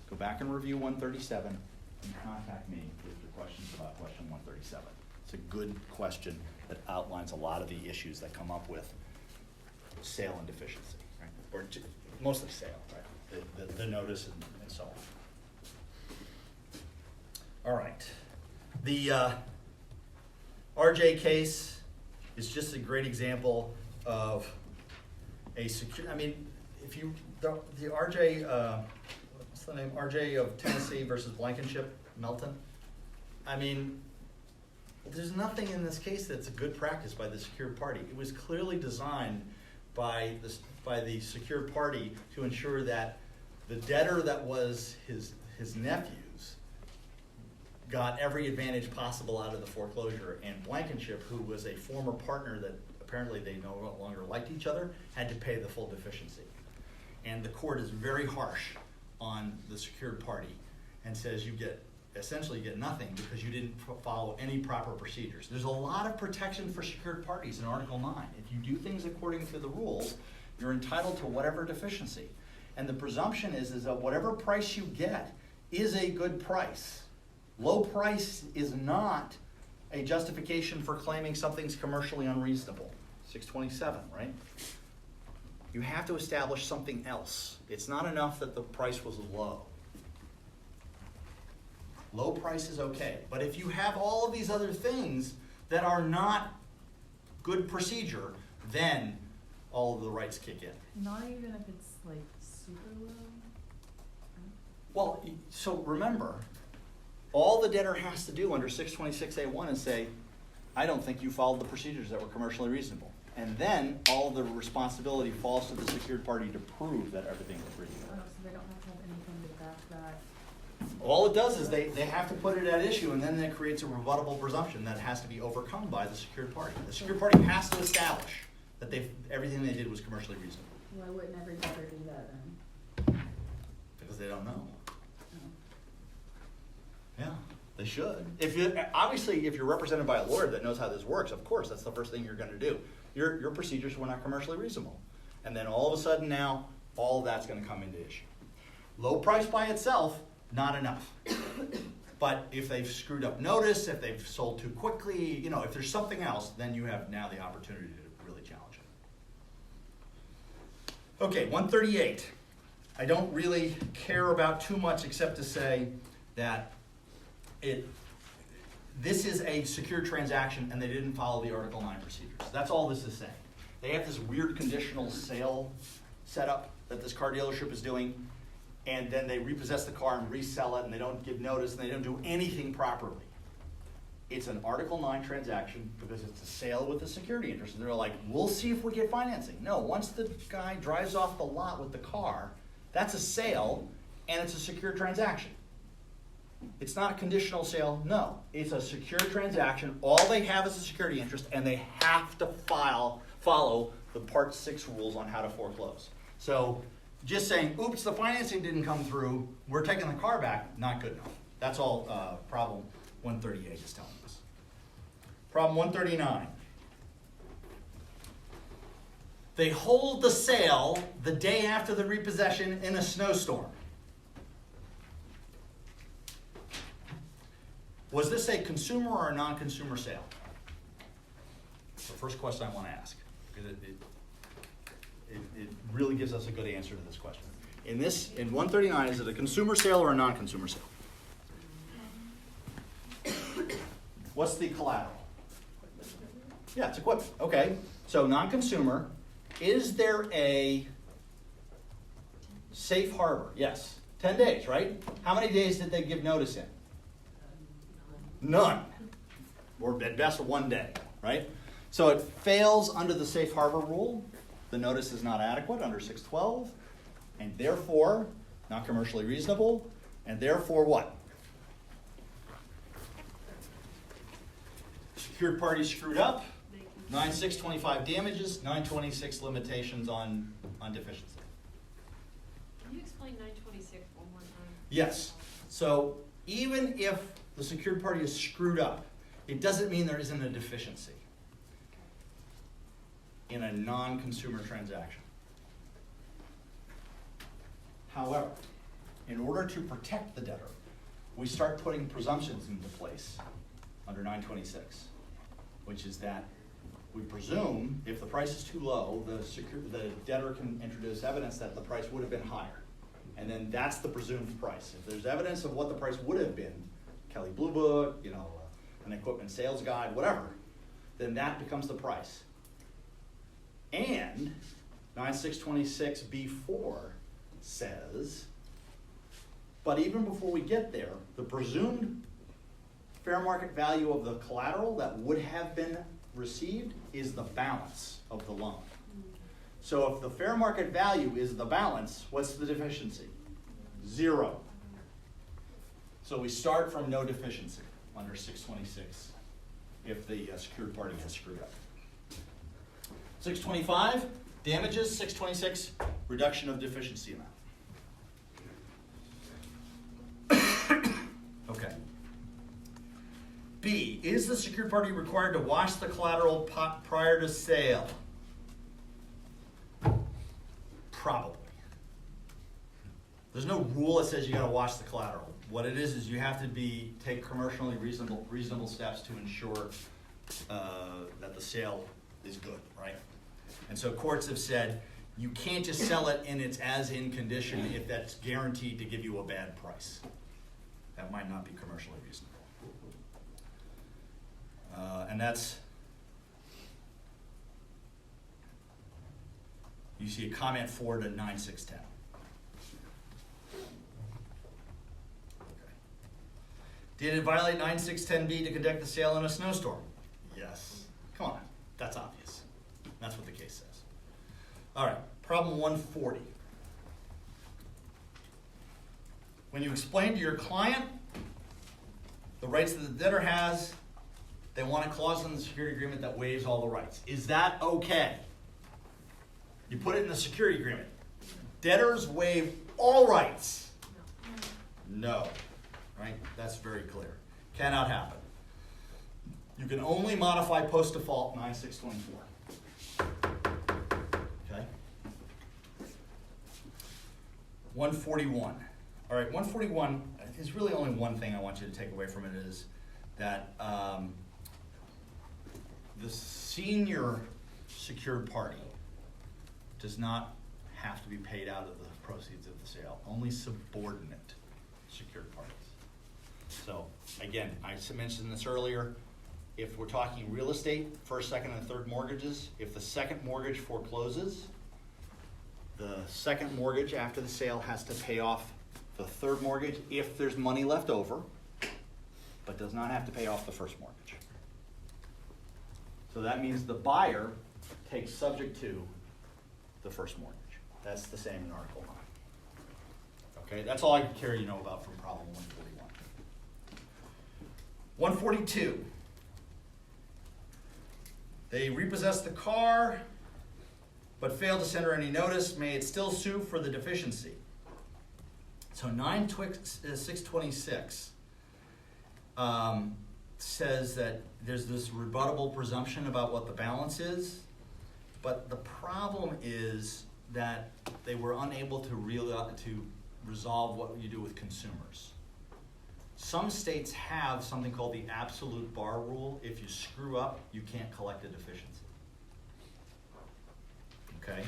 go back and review 137, and contact me with your questions about question 137. It's a good question that outlines a lot of the issues that come up with sale and deficiency, right? Or mostly sale, right? The notice and so on. All right. The RJ case is just a great example of a secure, I mean, if you, the RJ, what's the name, RJ of Tennessee versus Blankenship, Melton? I mean, there's nothing in this case that's a good practice by the secured party. It was clearly designed by the secured party to ensure that the debtor that was his nephew's got every advantage possible out of the foreclosure, and Blankenship, who was a former partner that apparently they no longer liked each other, had to pay the full deficiency. And the court is very harsh on the secured party and says you essentially get nothing because you didn't follow any proper procedures. There's a lot of protection for secured parties in Article 9. If you do things according to the rules, you're entitled to whatever deficiency. And the presumption is that whatever price you get is a good price. Low price is not a justification for claiming something's commercially unreasonable. 627, right? You have to establish something else. It's not enough that the price was low. Low price is okay. But if you have all of these other things that are not good procedure, then all of the rights kick in. Not even if it's like super low? Well, so remember, all the debtor has to do under 626A1 is say, I don't think you followed the procedures that were commercially reasonable. And then all the responsibility falls to the secured party to prove that everything was reasonable. Oh, so they don't have to have anything to back that. All it does is they have to put it at issue, and then that creates a rebuttable presumption that has to be overcome by the secured party. The secured party has to establish that everything they did was commercially reasonable. Why wouldn't every debtor do that then? Because they don't know. Oh. Yeah, they should. Obviously, if you're represented by a lawyer that knows how this works, of course, that's the first thing you're going to do. Your procedures were not commercially reasonable. And then all of a sudden now, all of that's going to come into issue. Low price by itself, not enough. But if they've screwed up notice, if they've sold too quickly, if there's something else, then you have now the opportunity to really challenge it. Okay, 138. I don't really care about too much except to say that this is a secure transaction and they didn't follow the Article 9 procedures. That's all this is saying. They have this weird conditional sale setup that this car dealership is doing, and then they repossess the car and resell it, and they don't give notice, and they don't do anything properly. It's an Article 9 transaction because it's a sale with a security interest, and they're like, we'll see if we get financing. No, once the guy drives off the lot with the car, that's a sale, and it's a secure transaction. It's not a conditional sale, no. It's a secure transaction. All they have is a security interest, and they have to follow the Part 6 rules on how to foreclose. So just saying, oops, the financing didn't come through, we're taking the car back, not good enough. That's all problem 138 is telling us. Problem 139. They hold the sale the day after the repossession in a snowstorm. Was this a consumer or a non-consumer sale? That's the first question I want to ask, because it really gives us a good answer to this question. In 139, is it a consumer sale or a non-consumer sale? What's the collateral? Yeah, it's equipment. Okay, so non-consumer. Is there a safe harbor? Yes. 10 days, right? How many days did they give notice in? None. Or at best 1 day, right? So it fails under the safe harbor rule. The notice is not adequate under 612, and therefore not commercially reasonable, and therefore what? Secured party screwed up. 9.625 damages, 926 limitations on deficiency. Can you explain 926 one more time? Yes. So even if the secured party is screwed up, it doesn't mean there isn't a deficiency in a non-consumer transaction. However, in order to protect the debtor, we start putting presumptions into place under 926, which is that we presume if the price is too low, the debtor can introduce evidence that the price would have been higher. And then that's the presumed price. If there's evidence of what the price would have been, Kelly Blue Book, an equipment sales guide, whatever, then that becomes the price. And 9626B4 says, but even before we get there, the presumed fair market value of the collateral that would have been received is the balance of the loan. So if the fair market value is the balance, what's the deficiency? 0. So we start from no deficiency under 626 if the secured party has screwed up. 625, damages. 626, reduction of deficiency amount. Okay. B, is the secured party required to wash the collateral prior to sale? Probably. There's no rule that says you gotta wash the collateral. What it is you have to take commercially reasonable steps to ensure that the sale is good, right? And so courts have said you can't just sell it in its as-in condition if that's guaranteed to give you a bad price. That might not be commercially reasonable. And that's, you see a comment 4 to 9610. Okay. Did it violate 9610B to conduct the sale in a snowstorm? Yes. Come on, that's obvious. That's what the case says. All right, problem 140. When you explain to your client the rights that the debtor has, they want a clause in the security agreement that waives all the rights. Is that okay? You put it in the security agreement. Debtors waive all rights. No. Right? That's very clear. Cannot happen. You can only modify post-default 9624. Okay? 141. All right, 141 is really only one thing I want you to take away from it is that the senior secured party does not have to be paid out of the proceeds of the sale. Only subordinate secured parties. So again, I mentioned this earlier. If we're talking real estate, first, second, and third mortgages, if the second mortgage forecloses, the second mortgage after the sale has to pay off the third mortgage if there's money left over, but does not have to pay off the first mortgage. So that means the buyer takes subject to the first mortgage. That's the same in Article 9. Okay, that's all I can care you know about from problem 141. 142. They repossess the car, but fail to send her any notice. May it still sue for the deficiency? So 9626 says that there's this rebuttable presumption about what the balance is, but the problem is that they were unable to resolve what you do with consumers. Some states have something called the absolute bar rule. If you screw up, you can't collect a deficiency. Okay?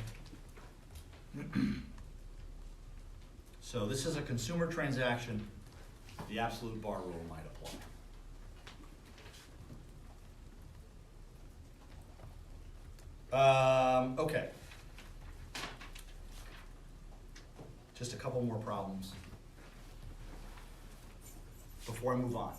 So this is a consumer transaction. The absolute bar rule might apply. Okay. Just a couple more problems before I move on.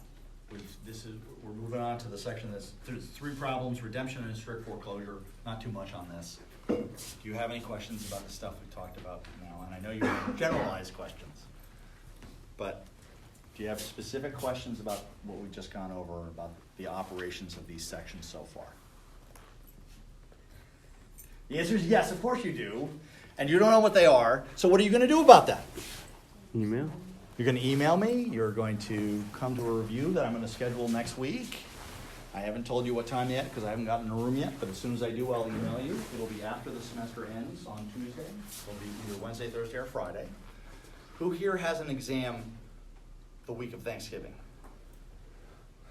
We're moving on to the section that's there's 3 problems: redemption and strict foreclosure. Not too much on this. Do you have any questions about the stuff we talked about now? And I know you have generalized questions, but do you have specific questions about what we've just gone over, about the operations of these sections so far? The answer is yes, of course you do. And you don't know what they are, so what are you going to do about that? Email? You're going to email me. You're going to come to a review that I'm going to schedule next week. I haven't told you what time yet because I haven't gotten in a room yet, but as soon as I do, I'll email you. It'll be after the semester ends on Tuesday. It'll be either Wednesday, Thursday, or Friday. Who here has an exam the week of Thanksgiving?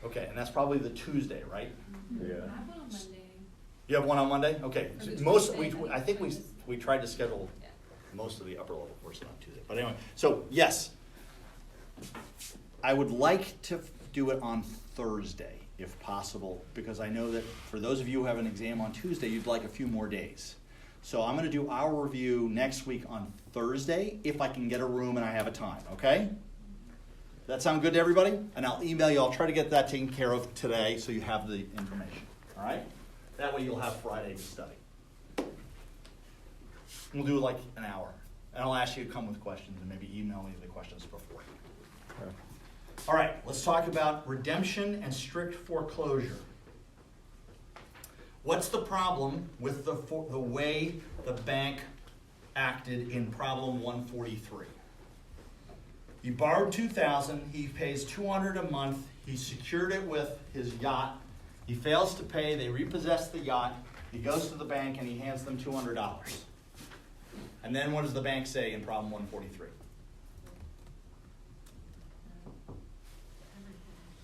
Okay, and that's probably the Tuesday, right? I Yeah. have one on Monday. You have one on Monday? Okay. Or the Most Tuesday. I think we tried to schedule Yeah. most of the upper level courses on Tuesday. But anyway, so yes, I would like to do it on Thursday, if possible, because I know that for those of you who have an exam on Tuesday, you'd like a few more days. So I'm gonna do our review next week on Thursday, if I can get a room and I have a time, okay? That sound good to everybody? And I'll email you, I'll try to get that taken care of today, so you have the information, all right? That way you'll have Friday to study. We'll do like an hour, and I'll ask you to come with questions and maybe email me the questions before. All right, let's talk about redemption and strict foreclosure. What's the problem with the way the bank acted in problem 143? He borrowed $2,000, he pays $200 a month, he secured it with his yacht, he fails to pay, they repossess the yacht, he goes to the bank and he hands them $200. And then what does the bank say in problem 143?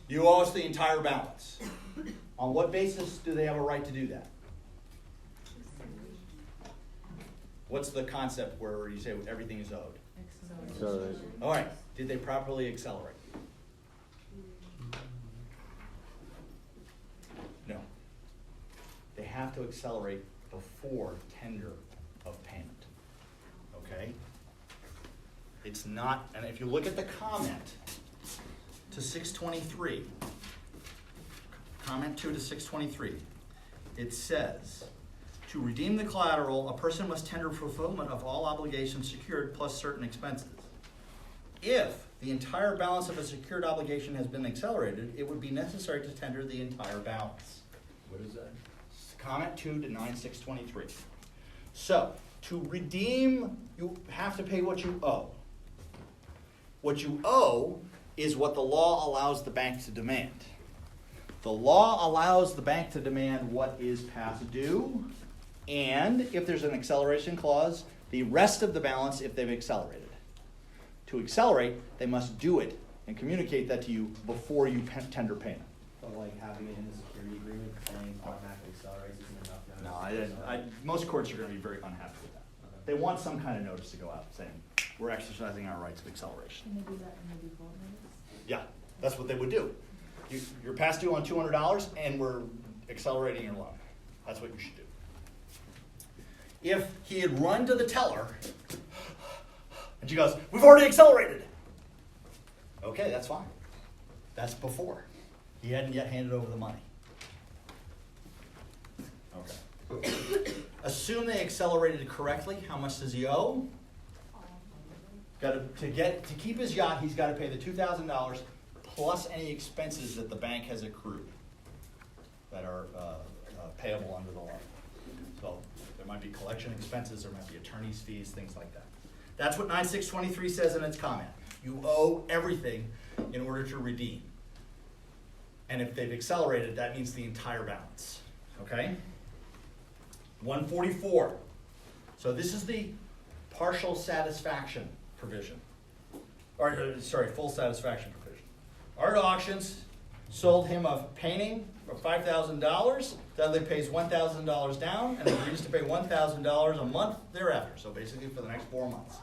You owe us the entire balance. On what basis do they have a right to do that? What's the concept where you say everything is owed? Acceleration. All right, did they properly accelerate? No. They have to accelerate before tender of payment. Okay? It's not, and if you look at the comment to 623, comment 2 to 623, it says, to redeem the collateral, a person must tender fulfillment of all obligations secured plus certain expenses. If the entire balance of a secured obligation has been accelerated, it would be necessary to tender the entire balance. What is that? Comment 2 to 9623. So, to redeem, you have to pay what you owe. What you owe is what the law allows the bank to demand. The law allows the bank to demand what is past due, and if there's an acceleration clause, the rest of the balance if they've accelerated. To accelerate, they must do it and communicate that to you before you tender payment. But like having it in the security agreement saying automatically accelerates isn't enough notice? No, most courts are going to be very unhappy with that. They want some kind of notice to go out saying, we're exercising our rights of acceleration. Can they do that in the default notice? Yeah, that's what they would do. You're past due on $200 and we're accelerating your loan. That's what you should do. If he had run to the teller and she goes, we've already accelerated. Okay, that's fine. That's before. He hadn't yet handed over the money. Okay. Assume they accelerated correctly. How much does he owe? To keep his yacht, he's got to pay the $2,000 plus any expenses that the bank has accrued that are payable under the law. So there might be collection expenses, there might be attorney's fees, things like that. That's what 9623 says in its comment. You owe everything in order to redeem. And if they've accelerated, that means the entire balance. Okay? 144. So this is the partial satisfaction provision. Or, full satisfaction provision. Art Auctions sold him a painting for $5,000. Dudley pays $1,000 down and agrees to pay $1,000 a month thereafter. So basically for the next 4 months.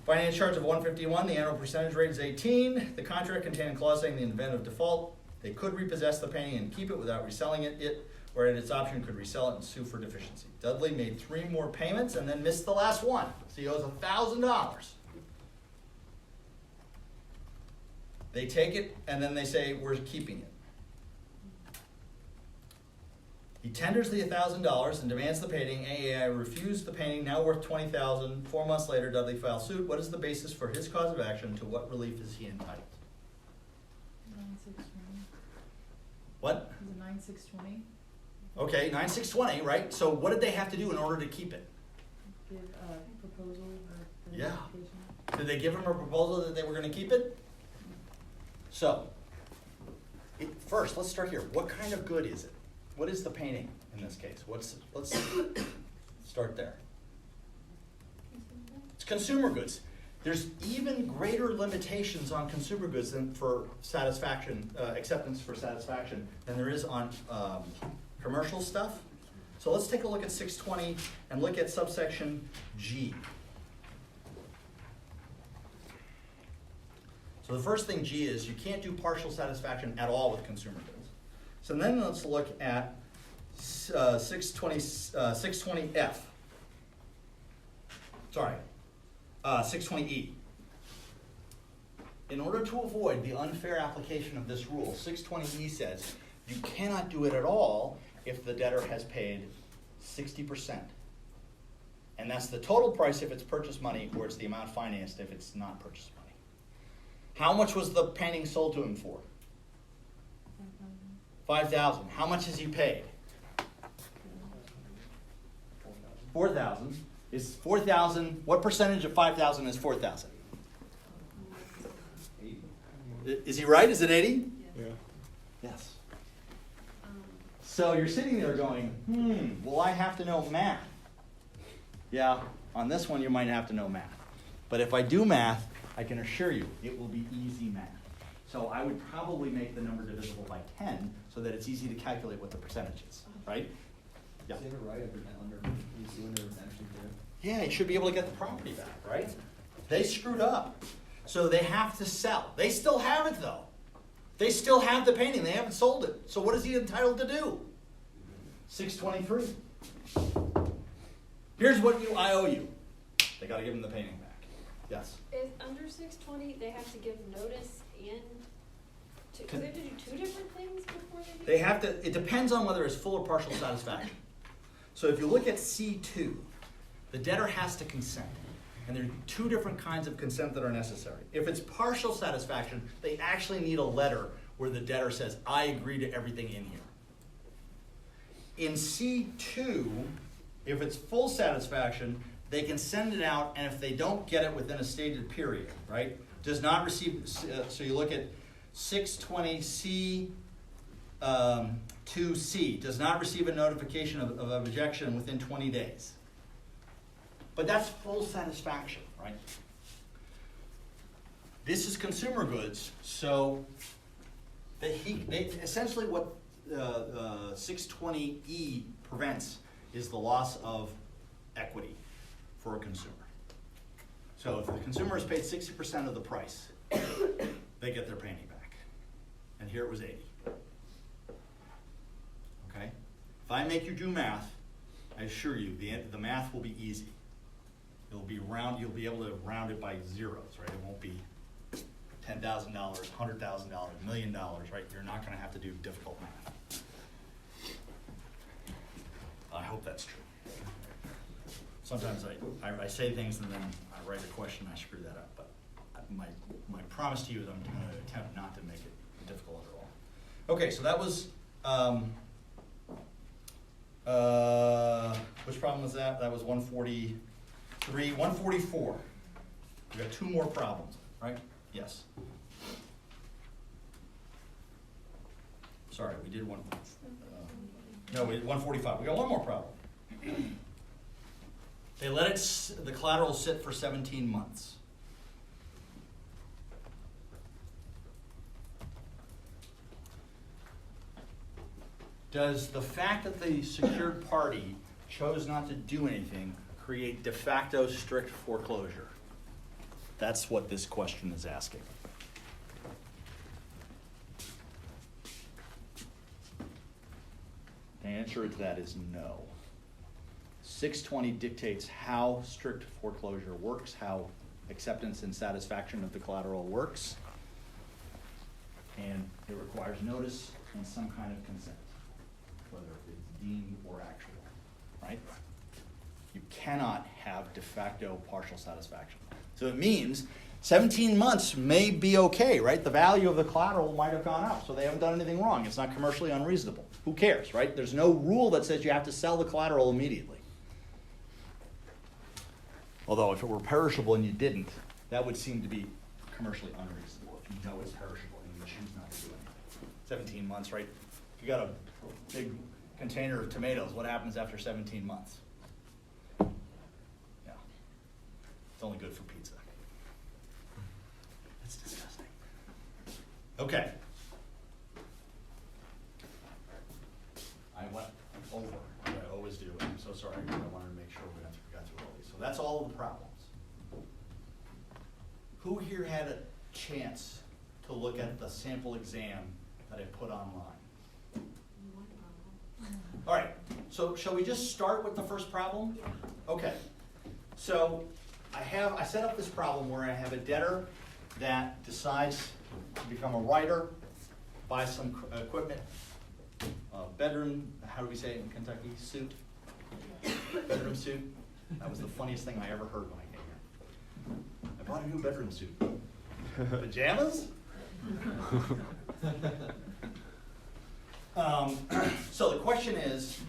Finance charge of 151, the annual percentage rate is 18. The contract contained a clause saying in the event of default, they could repossess the painting and keep it without reselling it, or at its option could resell it and sue for deficiency. Dudley made 3 more payments and then missed the last one. So he owes $1,000. They take it and then they say, we're keeping it. He tenders the $1,000 and demands the painting. AAI refused the painting, now worth $20,000. 4 months later, Dudley files suit. What is the basis for his cause of action? To what relief is he entitled? 9620. What? Is it 9620? Okay, 9620, right? So what did they have to do in order to keep it? Give a proposal or Yeah. application? Did they give him a proposal that they were going to keep it? So, first, let's start here. What kind of good is it? What is the painting in this case? Let's start there. It's consumer goods. There's even greater limitations on consumer goods than for satisfaction, acceptance for satisfaction, than there is on commercial stuff. So let's take a look at 620 and look at subsection G. So the first thing, G, is you can't do partial satisfaction at all with consumer goods. So then let's look at 620F. Sorry, 620E. In order to avoid the unfair application of this rule, 620E says you cannot do it at all if the debtor has paid 60%. And that's the total price if it's purchase money, or it's the amount financed if it's not purchase money. How much was the painting sold to him for? $5,000. How much has he paid? $4,000. Is $4,000? What percentage of $5,000 is $4,000? Is he right? Is it 80? Yeah. Yes. So you're sitting there going, well, I have to know math. Yeah, on this one you might have to know math. But if I do math, I can assure you it will be easy math. So I would probably make the number divisible by 10 so that it's easy to calculate what the percentage is, right? Yeah. Is it right under redemption too? Yeah, you should be able to get the property back, right? They screwed up. So they have to sell. They still have it though. They still have the painting. They haven't sold it. So what is he entitled to do? 623. Here's what I owe you. They got to give him the painting back. Yes. Is under 620, they have to give notice in, because they have to do two different things before they do? They have to, it depends on whether it's full or partial satisfaction. So if you look at C2, the debtor has to consent. And there are two different kinds of consent that are necessary. If it's partial satisfaction, they actually need a letter where the debtor says, I agree to everything in here. In C2, if it's full satisfaction, they can send it out, and if they don't get it within a stated period, right, does not receive, so you look at 620C 2C, does not receive a notification of objection within 20 days. But that's full satisfaction, right? This is consumer goods, so they essentially what 620E prevents is the loss of equity for a consumer. So if the consumer has paid 60% of the price, they get their painting back. And here it was 80. Okay? If I make you do math, I assure you the math will be easy. It'll be you'll be able to round it by zeros, right? It won't be $10,000, $100,000, $1 million, right? You're not going to have to do difficult math. I hope that's true. Sometimes I say things and then I write a question and I screw that up, but my promise to you is I'm going to attempt not to make it difficult at all. Okay, so that was, which problem was that? That was 143, 144. We got two more problems, right? Yes. Sorry, we did one. No, 145. We got one more problem. They let the collateral sit for 17 months. Does the fact that the secured party chose not to do anything create de facto strict foreclosure? That's what this question is asking. The answer to that is no. 620 dictates how strict foreclosure works, how acceptance and satisfaction of the collateral works, and it requires notice and some kind of consent, whether it's deemed or actual, right? You cannot have de facto partial satisfaction. So it means 17 months may be okay, right? The value of the collateral might have gone up, so they haven't done anything wrong. It's not commercially unreasonable. Who cares, right? There's no rule that says you have to sell the collateral immediately. Although if it were perishable and you didn't, that would seem to be commercially unreasonable if you know it's perishable and you choose not to do anything. 17 months, right? If you got a big container of tomatoes, what happens after 17 months? Yeah. It's only good for pizza. That's disgusting. Okay. I went over what I always do, and I'm so sorry. I wanted to make sure we got through all these. So that's all of the problems. Who here had chance to look at the sample exam that I put online? All right, so shall we just start with the first problem? Okay, so I set up this problem where I have a debtor that decides to become a writer, buy some equipment, bedroom, how do we say it in Kentucky, suit? Bedroom suit. That was the funniest thing I ever heard when I came here. I bought a new bedroom suit. Pajamas? So the question is,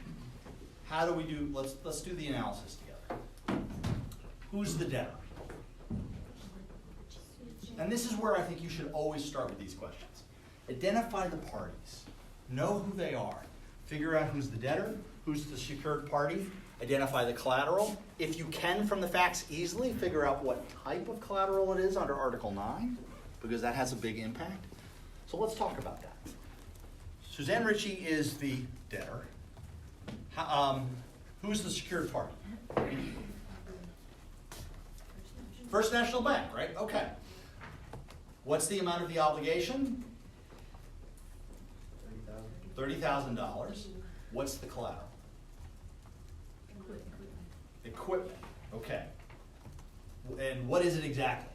how do we do, let's do the analysis together. Who's the debtor? And this is where I think you should always start with these questions. Identify the parties. Know who they are. Figure out who's the debtor, who's the secured party, identify the collateral. If you can from the facts easily, figure out what type of collateral it is under Article 9, because that has a big impact. So let's talk about that. Suzanne Ritchie is the debtor. Who's the secured party? First National Bank, right? Okay. What's the amount of the obligation? $30,000. What's the collateral? Equipment. Okay. And what is it exactly?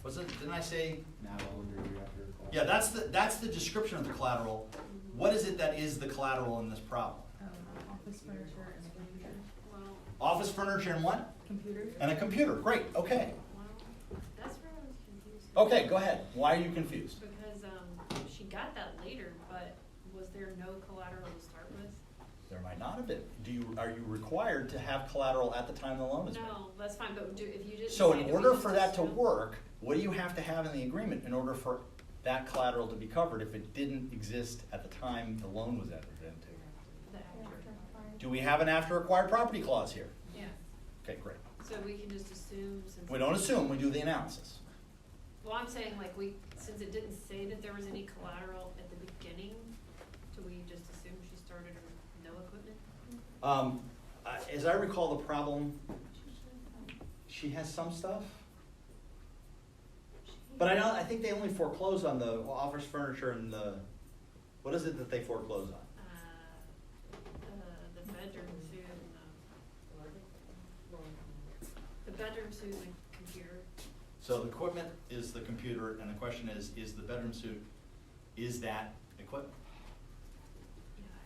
Didn't I say? Now, under reactor. Yeah, that's the description of the collateral. What is it that is the collateral in this problem? Office furniture and a computer. Well, Office furniture and what? Computer? And a computer. Great. Okay. well, that's where I was confused. Okay, go ahead. Why are you confused? Because she got that later, but was there no collateral to start with? There might not have been. Are you required to have collateral at the time the loan is made? No, that's fine, but if you didn't. So say in we order just for that to assumed- work, what do you have to have in the agreement in order for that collateral to be covered if it didn't exist at the time the loan was entered into? The actor. Do we have an after acquired property clause here? Yeah, Okay, great. so we can just assume since. We don't assume, we do the analysis. Well, I'm saying like since it didn't say that there was any collateral at the beginning, do we just assume she started with no equipment? As I recall the problem, she has some stuff. But I think they only foreclose on the office furniture and what is it that they foreclose on? The bedroom suit and the bedroom suit and the computer. So the equipment is the computer, and the question is the bedroom suit, is that equipment? Yeah, I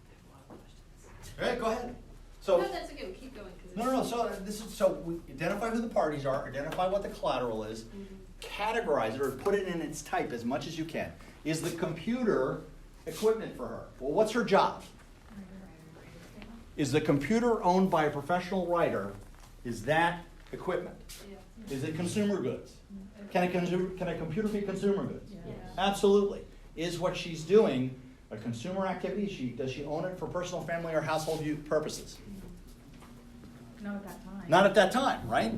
have a lot of questions. All right, go ahead. So, No, that's okay, we'll keep going. 'Cause no, it's- so we identify who the parties are, identify what the collateral is, Mhm. categorize it or put it in its type as much as you can. Is the computer equipment for her? Well, what's her job? Is the computer owned by a professional writer? Is that equipment? Yeah. Is it consumer goods? Can a computer be consumer goods? Yeah. Absolutely. Is what she's doing a consumer activity? Does she own it for personal, family, or household use purposes? Not at that time. Not at that time, right?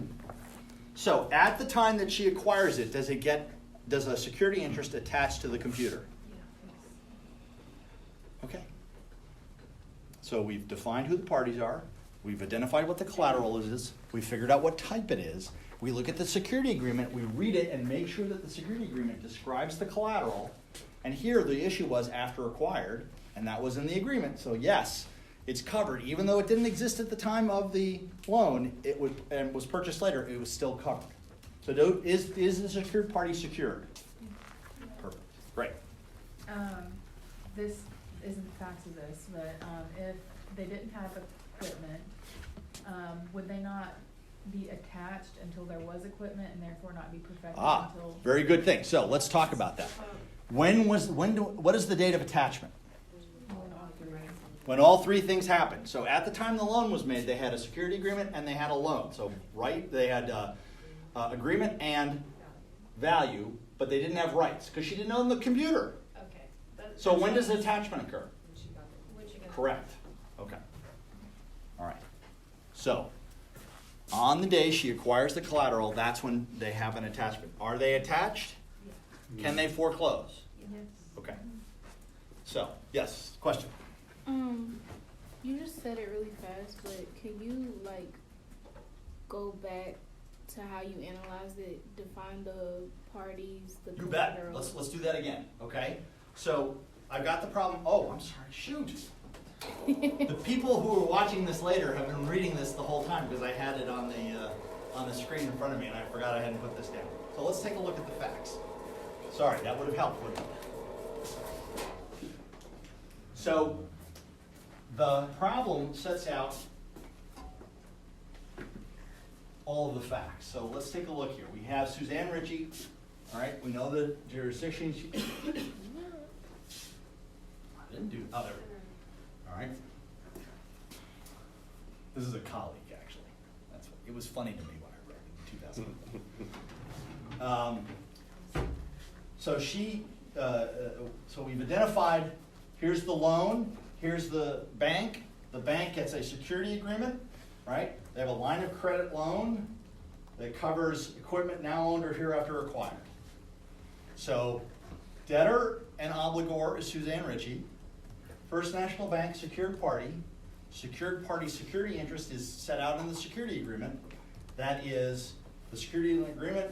So at the time that she acquires it, does a security interest attach to the computer? Okay. So we've defined who the parties are. We've identified what the collateral is. We figured out what type it is. We look at the security agreement. We read it and make sure that the security agreement describes the collateral. And here the issue was after acquired, and that was in the agreement. So yes, it's covered. Even though it didn't exist at the time of the loan, and was purchased later, it was still covered. So is the secured party secured? Perfect. Great. This isn't the facts of this, but if they didn't have equipment, would they not be attached until there was equipment and therefore not be perfected until? Very good thing. So let's talk about that. What is the date of attachment? When all three things happened. So at the time the loan was made, they had a security agreement and they had a loan. So they had agreement and value, but they didn't have rights because she didn't own the computer. Okay. So when does attachment occur? When she got it. Correct. Okay. All right. So on the day she acquires the collateral, that's when they have an attachment. Are they attached? Can they foreclose? Yes. Okay. So, yes, question. You just said it really fast, but can you go back to how you analyzed it, define the parties, the You bet. collateral? Let's do that again, okay? So I've got the problem. Oh, I'm sorry. Shoot. The people who are watching this later have been reading this the whole time because I had it on the screen in front of me and I forgot I hadn't put this down. So let's take a look at the facts. Sorry, that would have helped, wouldn't it? So the problem sets out all of the facts. So let's take a look here. We have Suzanne Ritchie. All right, we know the jurisdiction. I didn't do other. All right. This is a colleague, actually. That's what, it was funny to me when I read it in 2000. So so we've identified. Here's the loan. Here's the bank. The bank gets a security agreement, right? They have a line of credit loan that covers equipment now owned or hereafter acquired. So debtor and obligor is Suzanne Ritchie. First National Bank secured party. Secured party security interest is set out in the security agreement. That is, the security agreement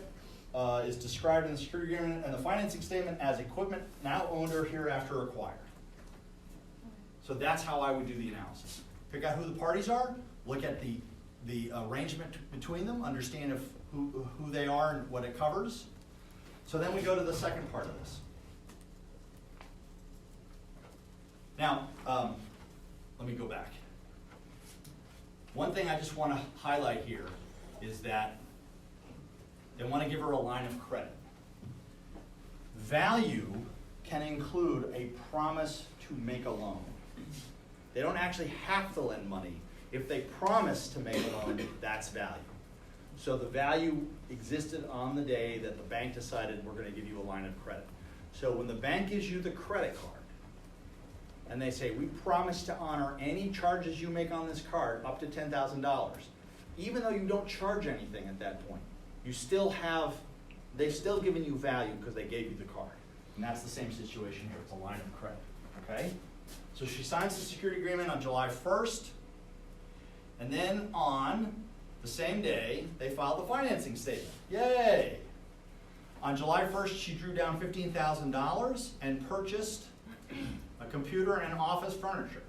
is described in the security agreement and the financing statement as equipment now owned or hereafter acquired. So that's how I would do the analysis. Pick out who the parties are, look at the arrangement between them, understand who they are and what it covers. So then we go to the second part of this. Now, let me go back. One thing I just want to highlight here is that they want to give her a line of credit. Value can include a promise to make a loan. They don't actually have to lend money. If they promise to make a loan, that's value. So the value existed on the day that the bank decided we're going to give you a line of credit. So when the bank gives you the credit card, and they say, we promise to honor any charges you make on this card up to $10,000, even though you don't charge anything at that point, you still have, they've still given you value because they gave you the card. And that's the same situation here. It's a line of credit, okay? So she signs the security agreement on July 1st, and then on the same day, they filed the financing statement. Yay! On July 1st, she drew down $15,000 and purchased a computer and office furniture.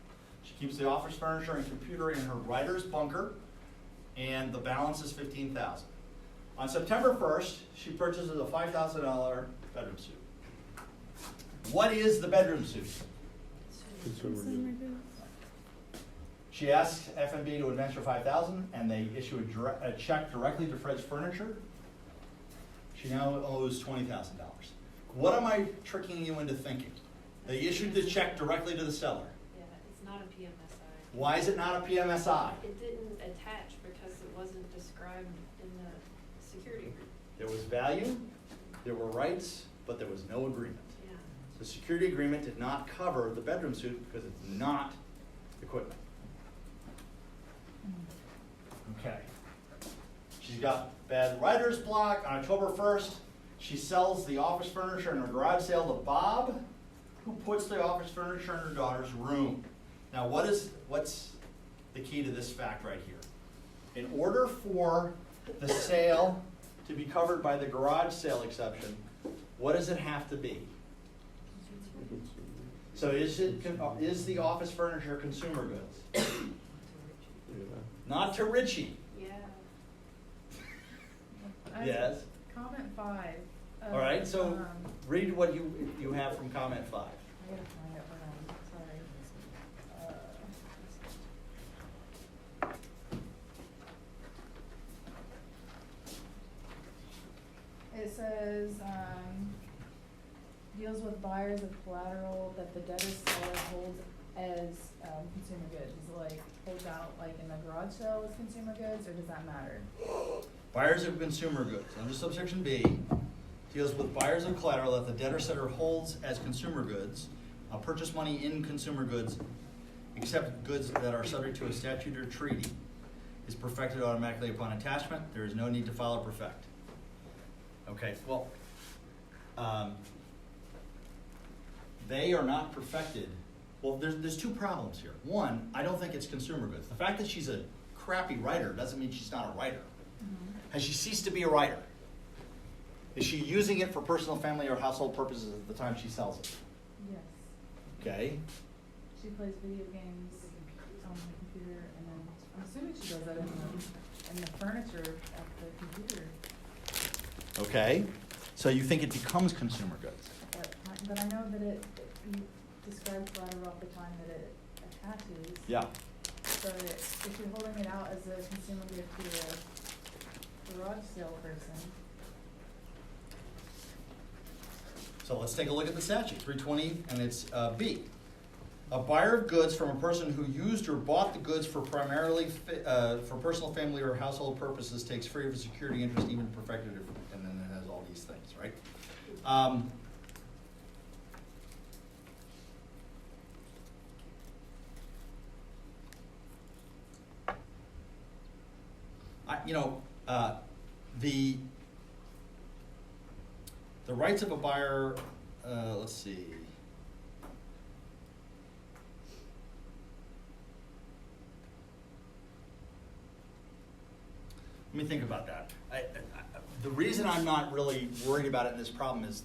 She keeps the office furniture and computer in her writer's bunker, and the balance is $15,000. On September 1st, she purchases a $5,000 bedroom suit. What is the bedroom suit? Consumer goods. She asks FNB to advance her $5,000, and they issue a check directly to Fred's Furniture. She now owes $20,000. What am I tricking you into thinking? They issued the check directly to the seller. Yeah, it's not a PMSI. Why is it not a PMSI? It didn't attach because it wasn't described in the security agreement. There was value, there were rights, but there was no agreement. Yeah. The security agreement did not cover the bedroom suit because it's not equipment. Okay. She's got bad writer's block. On October 1st, she sells the office furniture in her garage sale to Bob, who puts the office furniture in her daughter's room. Now, what's the key to this fact right here? In order for the sale to be covered by the garage sale exception, what does it have to be? So is the office furniture consumer goods? Not to Ritchie. Yeah. Yes. Comment 5. All right, so read what you have from comment 5. I gotta find it, hold on, sorry. It says, deals with buyers of collateral that the debtor seller holds as consumer goods. Is it like, holds out like in the garage sale as consumer goods, or does that matter? Buyers of consumer goods. Under subsection B, deals with buyers of collateral that the debtor seller holds as consumer goods, purchase money in consumer goods, except goods that are subject to a statute or treaty, is perfected automatically upon attachment. There is no need to file or perfect. Okay, well, they are not perfected. Well, there's two problems here. One, I don't think it's consumer goods. The fact that she's a crappy writer doesn't mean she's not a writer. Has she ceased to be a writer? Is she using it for personal, family, or household purposes at the time she sells it? Yes. Okay. She plays video games on the computer, and then I'm assuming she does that in the furniture at the computer. Okay. So you think it becomes consumer goods? But I know that you described collateral at the time that it attaches. Yeah. So if you're holding it out as a consumer good to a garage sale person, So let's take a look at the statute, 320, and it's B. A buyer of goods from a person who used or bought the goods for primarily for personal, family, or household purposes takes free of a security interest, even perfected, and then it has all these things, right? The rights of a buyer, let's see. Let me think about that. The reason I'm not really worried about it in this problem is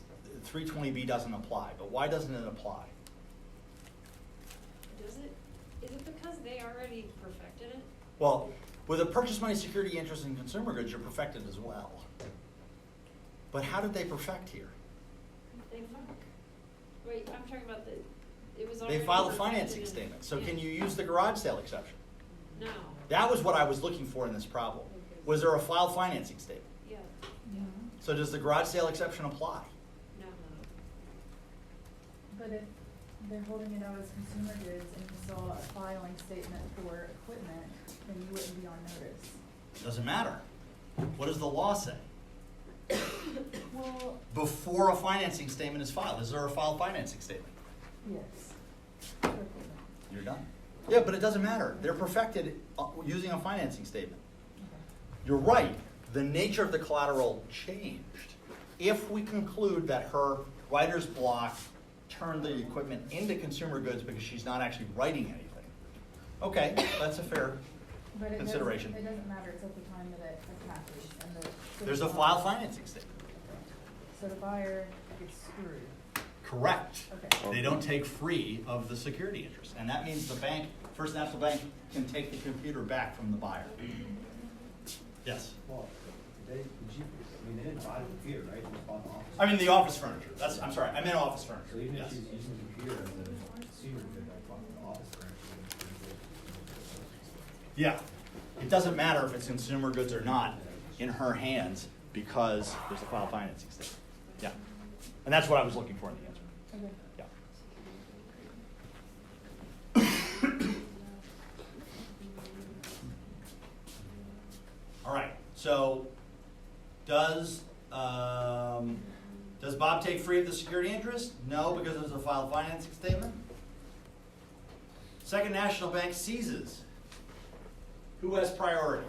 320B doesn't apply, but why doesn't it apply? Does it, is it because they already perfected it? Well, with a purchase money security interest in consumer goods, you're perfected as well. But how did they perfect here? They fuck. Wait, I'm talking about it was already They filed a perfected financing in- statement. So yeah. can you use the garage sale exception? No, That was what I was looking for in this problem. Was there a filed financing statement? yeah, yeah. So does the garage sale exception apply? no. But if they're holding it out as consumer goods and you saw a filing statement for equipment, then you wouldn't be on notice. Doesn't matter. What does the law say? Well, Before a financing statement is filed, is there a filed financing statement? yes. For equipment. You're done. Yeah, but it doesn't matter. They're perfected using a financing statement. Okay. You're right. The nature of the collateral changed. If we conclude that her writer's block turned the equipment into consumer goods because she's not actually writing anything, okay, that's a fair But it consideration. doesn't matter, it's at the time that it attaches and the. There's a filed financing statement. So the buyer gets screwed. Correct. Okay. They don't take free of the security interest. And that means the bank, First National Bank, can take the computer back from the buyer. Yes? Well, they didn't buy the computer, right? They just bought the office. I mean the office furniture. I meant office So furniture. even if Yes. she's using the computer as a consumer good, like bought the office furniture. Yeah. It doesn't matter if it's consumer goods or not in her hands because there's a filed financing statement. Yeah. And that's what I was looking for in the answer. Okay. Yeah. All right. So does Bob take free of the security interest? No, because there's a filed financing statement. Second National Bank seizes. Who has priority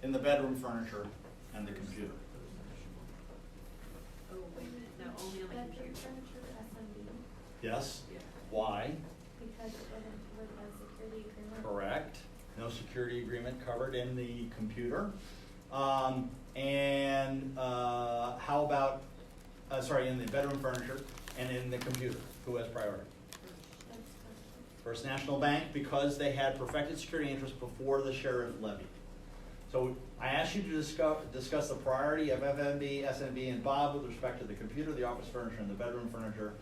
in the bedroom furniture and the computer? Oh, wait a minute, no, only on the Bedroom computer. furniture SMB, Yes? Yeah. Why? because it wasn't covered by security agreement. Correct. No security agreement covered in the computer. How about, in the bedroom furniture and in the computer? Who has priority? That's question. First National Bank, because they had perfected security interest before the sheriff levied. So I asked you to discuss the priority of FNB, SNB, and Bob with respect to the computer, the office furniture, and the bedroom furniture.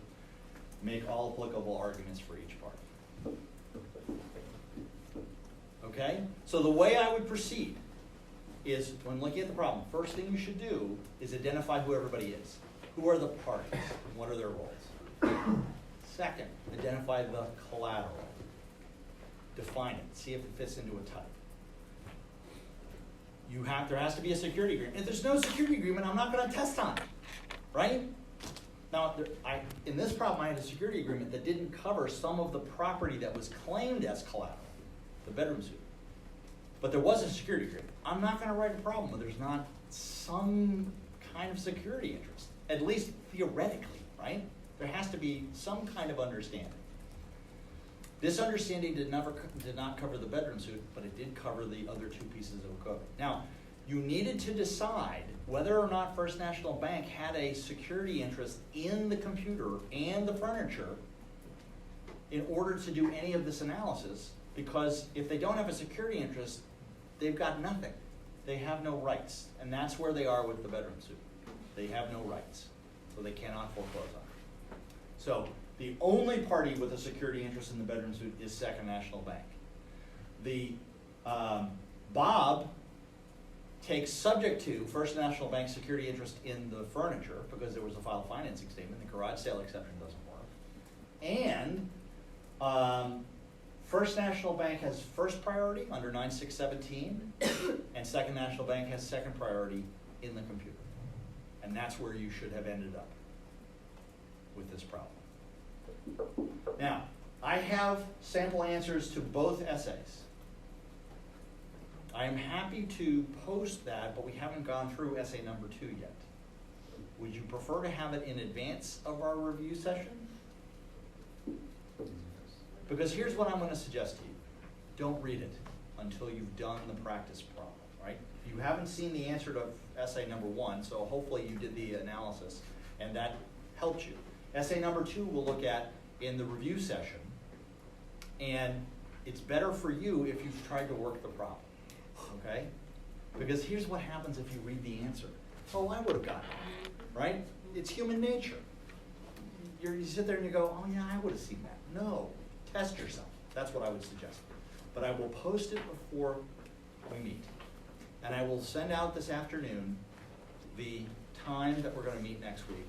Make all applicable arguments for each party. Okay? So the way I would proceed is, when looking at the problem, first thing you should do is identify who everybody is. Who are the parties? What are their roles? Second, identify the collateral. Define it. See if it fits into a type. There has to be a security agreement. If there's no security agreement, I'm not going to test on it, right? Now, in this problem, I had a security agreement that didn't cover some of the property that was claimed as collateral, the bedroom suite. But there was a security agreement. I'm not going to write a problem where there's not some kind of security interest, at least theoretically, right? There has to be some kind of understanding. This understanding did not cover the bedroom suite, but it did cover the other two pieces of equipment. Now, you needed to decide whether or not First National Bank had a security interest in the computer and the furniture in order to do any of this analysis, because if they don't have a security interest, they've got nothing. They have no rights, and that's where they are with the bedroom suit. They have no rights, so they cannot foreclose on it. So the only party with a security interest in the bedroom suit is Second National Bank. The Bob takes subject to First National Bank's security interest in the furniture because there was a filed financing statement. The garage sale exception doesn't work. And First National Bank has first priority under 9617, and Second National Bank has second priority in the computer. And that's where you should have ended up with this problem. Now, I have sample answers to both essays. I am happy to post that, but we haven't gone through essay number 2 yet. Would you prefer to have it in advance of our review session? Because here's what I'm going to suggest to you. Don't read it until you've done the practice problem, right? You haven't seen the answer to essay number 1, so hopefully you did the analysis, and that helped you. Essay number 2 we'll look at in the review session, and it's better for you if you've tried to work the problem, okay? Because here's what happens if you read the answer. Oh, I would have gotten it, right? It's human nature. You sit there and you go, oh yeah, I would have seen that. No, test yourself. That's what I would suggest. But I will post it before we meet. And I will send out this afternoon the time that we're going to meet next week.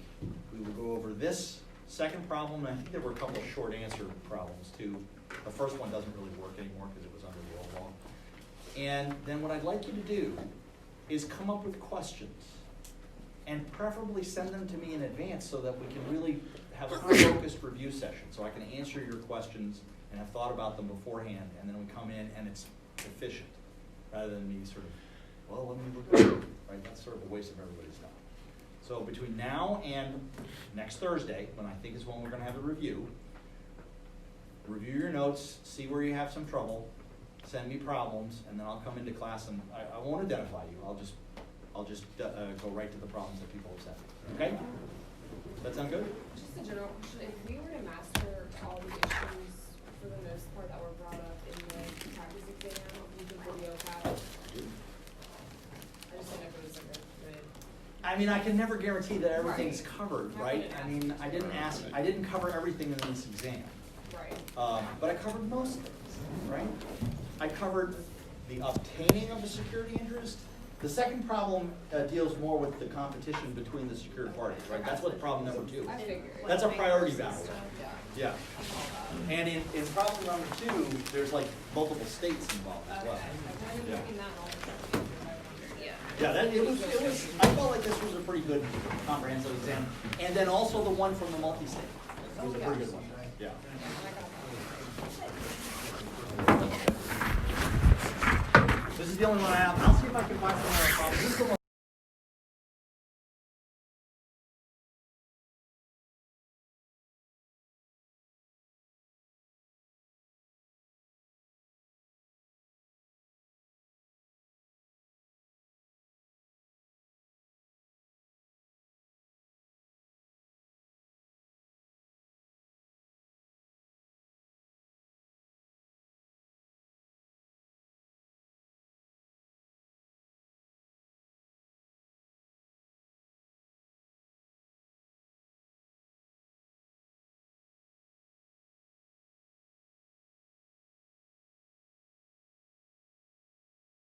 We will go over this second problem, and I think there were a couple of short answer problems too. The first one doesn't really work anymore because it was under the old law. And then what I'd like you to do is come up with questions and preferably send them to me in advance so that we can really have a focused review session so I can answer your questions and have thought about them beforehand, and then we come in and it's efficient rather than me sort of, well, let me look at it, right? That's sort of a waste of everybody's time. So between now and next Thursday, when I think is when we're going to have the review your notes, see where you have some trouble, send me problems, and then I'll come into class and I won't identify you. I'll just go right to the problems that people have sent me. Okay? Does that sound good? Just a general question, if we were to master all the issues for the most part that were brought up in the practice exam, we could video cap. I just didn't know if it was like a good. I mean, I can never guarantee that everything's Right. covered, Not right? gonna I mean, I didn't cover everything in this exam. Right. But I covered most things, right? I covered the obtaining of a security interest. The second problem deals more with the competition between the secured parties, right? That's what problem number 2 I is. figured. That's a priority Like, value. Yeah. Yeah. And in problem number 2, there's like multiple states involved as Okay. well. I've been Yeah. looking that all the time. Yeah. Yeah, it was, I felt like this was a pretty good comprehensive exam. And then also the one from the multi-state. It was a pretty good one. Yeah. This is the only one I have. I'll see if I can find some other problems. This is the one